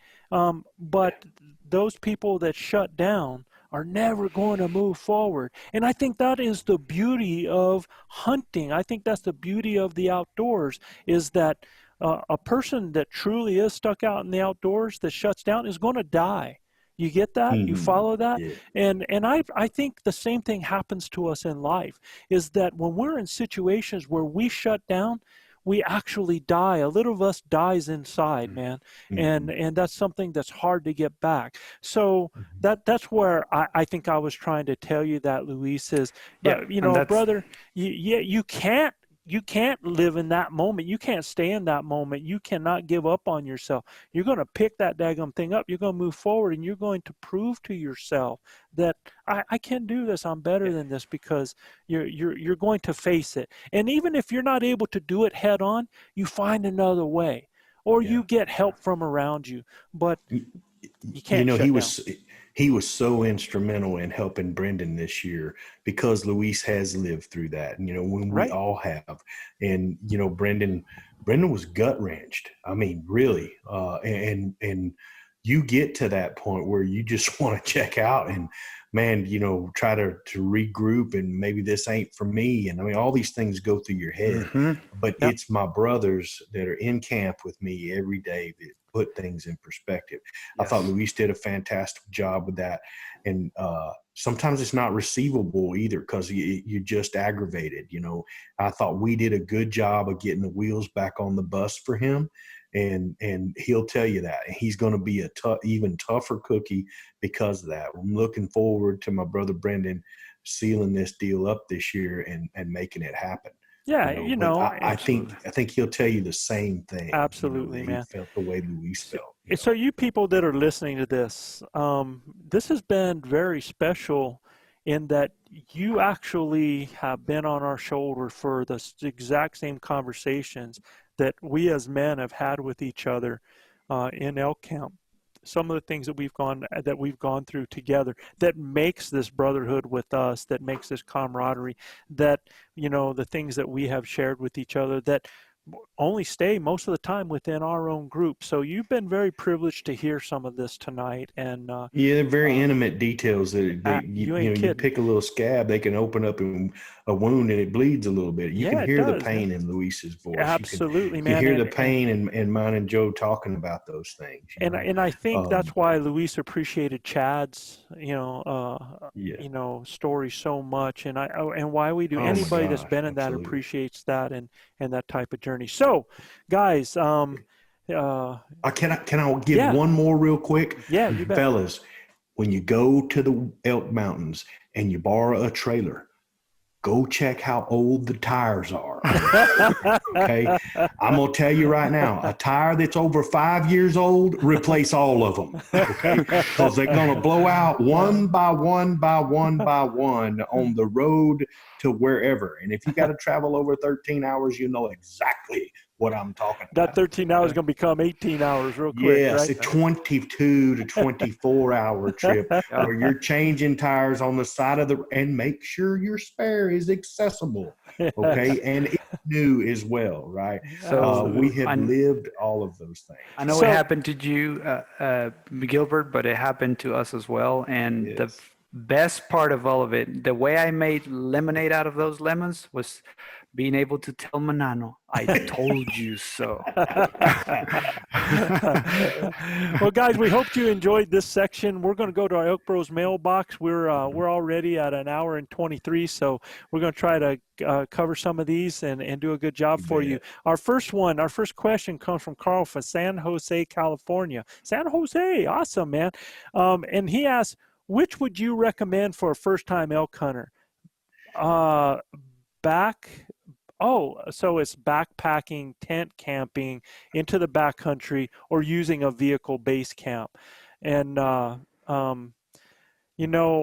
But those people that shut down are never going to move forward. And I think that is the beauty of hunting. I think that's the beauty of the outdoors is that a person that truly is stuck out in the outdoors that shuts down is going to die. You get that? You follow that? Yeah. And I think the same thing happens to us in life, is that when we're in situations where we shut down, we actually die. A little of us dies inside, man. And that's something that's hard to get back. So that's where I think I was trying to tell you that, Luis, is, Yeah, you and know, that's brother, you can't live in that moment. You can't stay in that moment. You cannot give up on yourself. You're going to pick that daggum thing up. You're going to move forward, and you're going to prove to yourself that I can do this. I'm better than this, because you're going to face it. And even if you're not able to do it head on, you find another way, or Yeah. you get help from around you. But you You can't know, shut down. he was so instrumental in helping Brendan this year, because Luis has lived through that. And, you know, when we Right? all have, and, you know, Brendan was gut wrenched. I mean, really. And you get to that point where you just want to check out and, man, you know, try to regroup, and maybe this ain't for me. And I mean, all these things go through your head, but Yep. it's my brothers that are in camp with me every day that put things in perspective. I thought Luis did a fantastic job with that. And sometimes it's not receivable either, because you just aggravated. You know, I thought we did a good job of getting the wheels back on the bus for him. And he'll tell you that. And he's going to be a even tougher cookie because of that. I'm looking forward to my brother Brendan sealing this deal up this year and making it happen. Yeah, But I absolutely. think he'll tell you the same thing. absolutely, That he man. felt the way Luis So, felt. so you people that are listening to this, this has been very special in that you actually have been on our shoulder for the exact same conversations that we as men have had with each other in elk camp. Some of the things that we've gone through together, that makes this brotherhood with us, that makes this camaraderie, that, you know, the things that we have shared with each other, that only stay most of the time within our own group. So you've been very privileged to hear some of this tonight. And Yeah, they're very intimate details that you you ain't know, you kidding. pick a little scab, they can open up a wound and it bleeds a little bit. You can Yeah, it hear the does, man. pain in Luis's voice. Absolutely, You man. hear the pain in mine and Joe talking about those things. And I think that's why Luis appreciated Chad's, Yeah. story so much, and why we do. Oh my Anybody that's gosh, been in that absolutely. appreciates that, and that type of journey. So, guys, Can I give yeah, one more real quick? yeah, you bet. Fellas, when you go to the Elk Mountains and you borrow a trailer, go check how old the tires are. Okay. I'm going to tell you right now, a tire that's over 5 years old, replace all of them. Okay. Because they're going to blow out one by one by one by one on the road to wherever. And if you got to travel over 13 hours, you know exactly what I'm talking That about. 13 hours is going to become 18 hours real quick, Yes, right? a 22 to 24 hour trip where you're changing tires on the side of and make sure your spare is accessible. Okay. And it's new as well, right? So We have lived all of those things. I know it happened to you, Gilbert, but it happened to us as well. And the best part of all of it, the way I made lemonade out of those lemons was being able to tell Manano, I told you so. Well, guys, we hope you enjoyed this section. We're going to go to our ElkBros mailbox. We're already at an hour and 23, so we're going to try to cover some of these and do a good job for you. Our first question comes from Carl from San Jose, California. San Jose, awesome, man. And he asks, which would you recommend for a first-time elk hunter? So it's backpacking, tent camping into the backcountry, or using a vehicle base camp. And,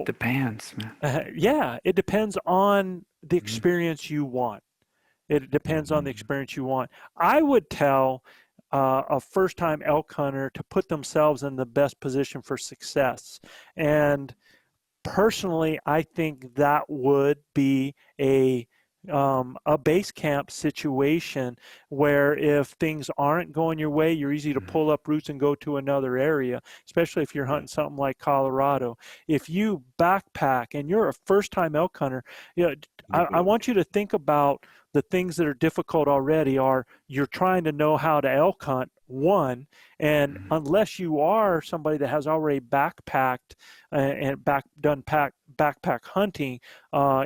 depends, man. Yeah, it depends on the experience you want. It depends on the experience you want. I would tell a first-time elk hunter to put themselves in the best position for success. And personally, I think that would be a base camp situation where if things aren't going your way, you're easy to pull up roots and go to another area, especially if you're hunting something like Colorado. If you backpack and you're a first-time elk hunter, I want you to think about the things that are difficult already are you're trying to know how to elk hunt, one, and unless you are somebody that has already backpacked and backpack hunting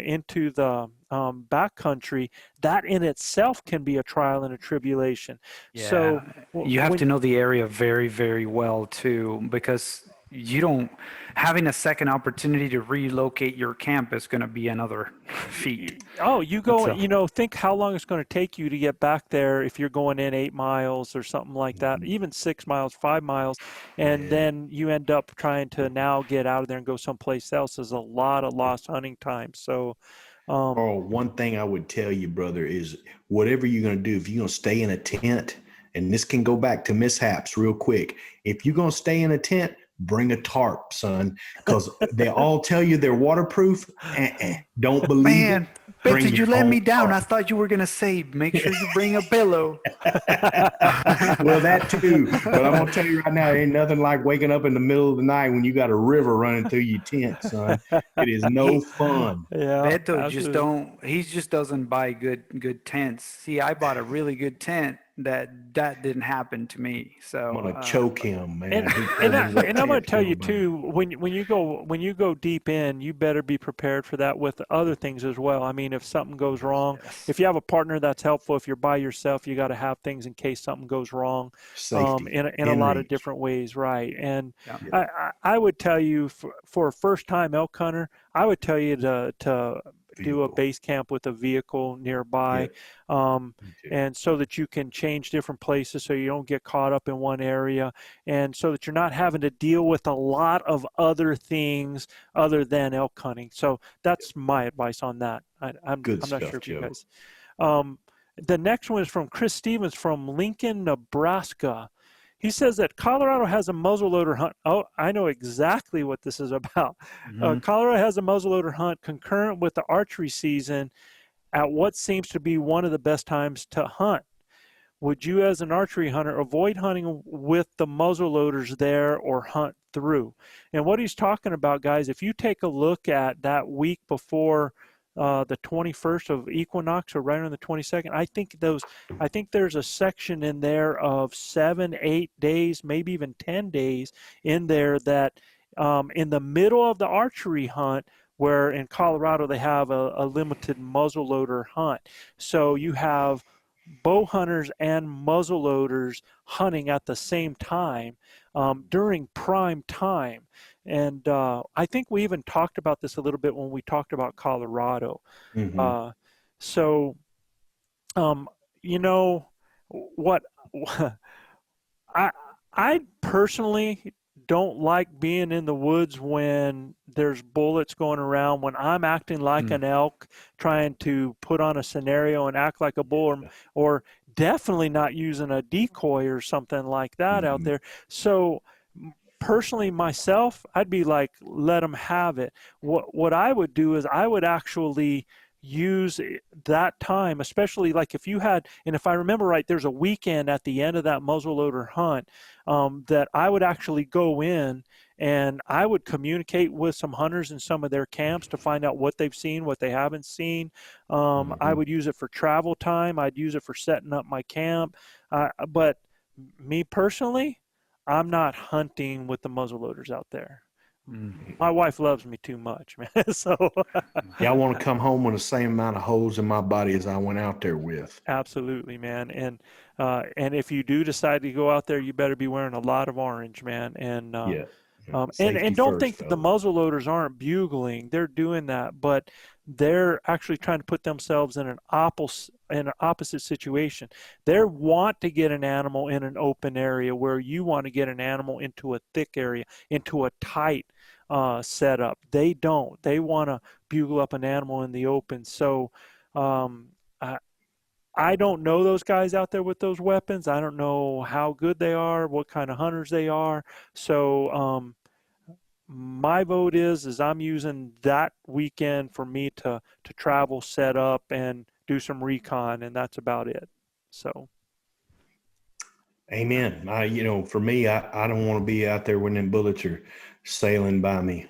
into the backcountry, that in itself can be a trial and a tribulation. Yeah, So you have to know the area very, very well too, because you don't having a second opportunity to relocate your camp is going to be another feat. Oh, you go, So, think how long it's going to take you to get back there if you're going in 8 miles or something like that, even 6 miles, 5 miles, and then you end up trying to now get out of there and go someplace else is a lot of lost hunting time. So, Carl, one thing I would tell you, brother, is whatever you're going to do, if you're going to stay in a tent, and this can go back to mishaps real quick. If you're going to stay in a tent, bring a tarp, son, because they all tell you they're waterproof. Don't believe man, it. but Bring did you your let own me down? tarp. I thought you were going to say, make sure you bring a pillow. Well, that too. But I'm gonna tell you right now, ain't nothing like waking up in the middle of the night when you got a river running through your tent, son. It is no He, fun. yeah, Beto just absolutely. don't. He just doesn't buy good tents. See, I bought a really good tent that didn't happen to me. I'm So, gonna choke him, man. And He and, tells me what I'm going to tent's tell gonna you buy. too, when you go deep in, you better be prepared for that with other things as well. I mean, if something goes wrong, yes, if you have a partner that's helpful, if you're by yourself, you got to have things in case something goes wrong, Safety in a in lot of reach. different ways, right? And yeah, Yeah, I would tell you for a first time elk hunter, I would tell you to do a vehicle. base camp with a vehicle Yeah, nearby. me too. And so that you can change different places so you don't get caught up in one area, and so that you're not having to deal with a lot of other things other than elk hunting. So that's my advice on that. Good I'm not sure stuff, if you Joe. guys. Um, the next one is from Chris Stevens from Lincoln, Nebraska. He says that Colorado has a muzzleloader hunt. Oh, I know exactly what this is about. hmm Colorado has a muzzleloader hunt concurrent with the archery season at what seems to be one of the best times to hunt. Would you, as an archery hunter, avoid hunting with the muzzle loaders there or hunt through? And what he's talking about, guys, if you take a look at that week before the 21st of equinox, or right on the 22nd, I think there's a section in there of 7, 8 days, maybe even 10 days in there that in the middle of the archery hunt, where in Colorado they have a limited muzzleloader hunt. So you have bow hunters and muzzleloaders hunting at the same time during prime time. And I think we even talked about this a little bit when we talked about Colorado. Hmm. Uh, so, you know, what I I personally don't like being in the woods when there's bullets going around, when I'm acting like an elk, trying to put on a scenario and act like a bull, or definitely not using a decoy or something like that out Hmm. there. So personally myself, I'd be like, let them have it. What I would do is I would actually use that time, especially like if you had, and if I remember right, there's a weekend at the end of that muzzleloader hunt that I would actually go in and I would communicate with some hunters in some of their camps to find out what they've seen, what they haven't seen. I Hmm. would use it for travel time. I'd use it for setting up my camp. But me personally, I'm not hunting with the muzzleloaders out there. My wife loves me too much, man. So Yeah, I want to come home with the same amount of holes in my body as I went out there with. absolutely, man. And if you do decide to go out there, you better be wearing a lot of orange, man. Yeah. And Safety don't first, think that the fellas. muzzle loaders aren't bugling. They're doing that, but they're actually trying to put themselves in an opposite situation. They want to get an animal in an open area where you want to get an animal into a thick area, into a tight setup. They don't. They want to bugle up an animal in the open. So um, I don't know those guys out there with those weapons. I don't know how good they are, what kind of hunters they are. So my vote is I'm using that weekend for me to travel, set up, and do some recon, and that's about it. So Amen. For me, I don't want to be out there when them bullets are sailing by me.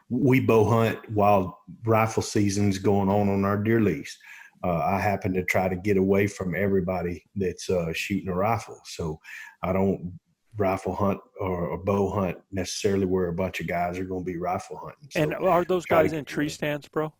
We bow hunt while rifle season's going on our deer lease. I happen to try to get away from everybody that's shooting a rifle. So I don't rifle hunt or bow hunt necessarily where a bunch of guys are going to be rifle hunting. So And are those try to guys get in tree away. stands, bro,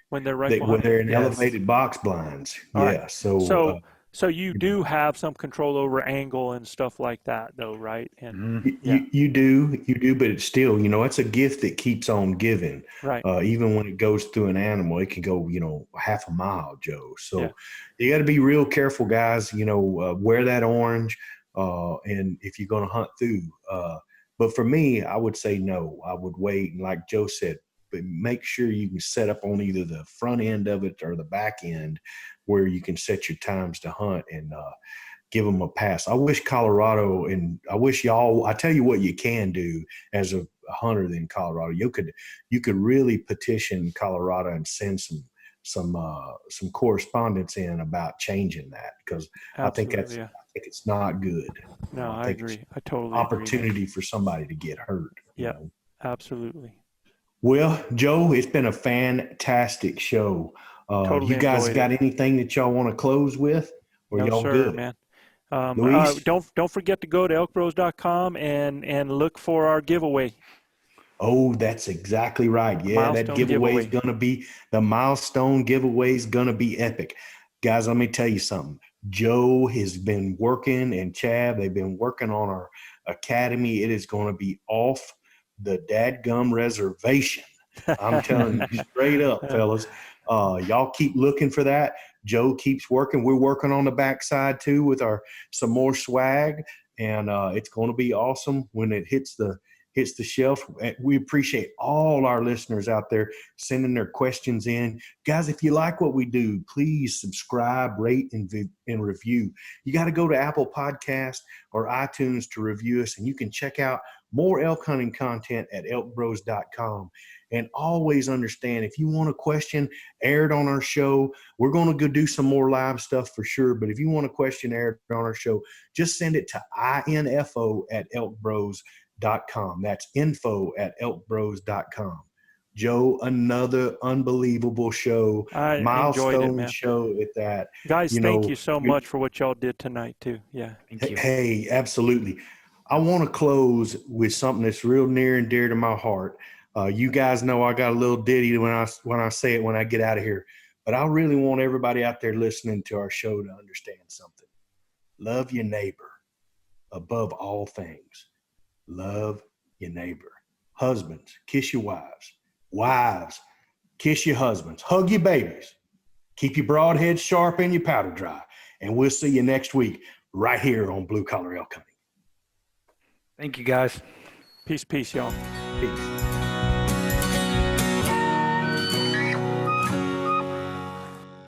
when they're rifle When hunting? they're in Yes. elevated box blinds. All right. Yeah. So So you do have some control over angle and stuff like that, though, right? And you do, but it's still, it's a gift that keeps on giving. right. Even when it goes through an animal, it can go, half a mile, Joe. So Yeah. you got to be real careful, guys. Wear that orange, and if you're going to hunt through. But for me, I would say no. I would wait, and like Joe said, but make sure you can set up on either the front end of it or the back end, where you can set your times to hunt and give them a pass. I wish Colorado, and I wish y'all, I tell you what you can do as a hunter in Colorado. You could really petition Colorado and send some correspondence in about changing that, because I think Absolutely. it's not good. No, I think agree. it's I totally agree. opportunity for somebody to get hurt. Yeah. Absolutely. Well, Joe, it's been a fantastic show. Totally You guys enjoyed got it. anything that y'all want to close with? Or No, y'all sir, good? man. Luis? Don't forget to go to ElkBros.com and look for our giveaway. Oh, that's exactly right. Yeah, Milestone that giveaway is giveaway. going to be the milestone giveaway is going to be epic. Guys, let me tell you something. Joe has been working, and Chad, they've been working on our academy. It is going to be off the dadgum reservation. I'm telling you straight up, fellas. Y'all keep looking for that. Joe keeps working. We're working on the backside too with some more swag, and it's going to be awesome when it hits the shelf. We appreciate all our listeners out there sending their questions in. Guys, if you like what we do, please subscribe, rate, and review. You got to go to Apple Podcast or iTunes to review us, and you can check out more elk hunting content at ElkBros.com. And always understand, if you want a question aired on our show, we're going to go do some more live stuff for sure. But if you want a question aired on our show, just send it to info@elkbros.com. That's info@elkbros.com. Joe, another unbelievable show. I enjoyed it, Milestone man. show at that. Guys, thank you so much for what y'all did tonight, too. Yeah. Thank you. Hey, absolutely. I want to close with something that's real near and dear to my heart. You guys know I got a little ditty when I say it when I get out of here, but I really want everybody out there listening to our show to understand something. Love your neighbor above all things. Love your neighbor. Husbands, kiss your wives. Wives, kiss your husbands. Hug your babies. Keep your broadhead sharp and your powder dry. And we'll see you next week right here on Blue Collar Elk Hunting. Thank you, guys. Peace, y'all. Peace.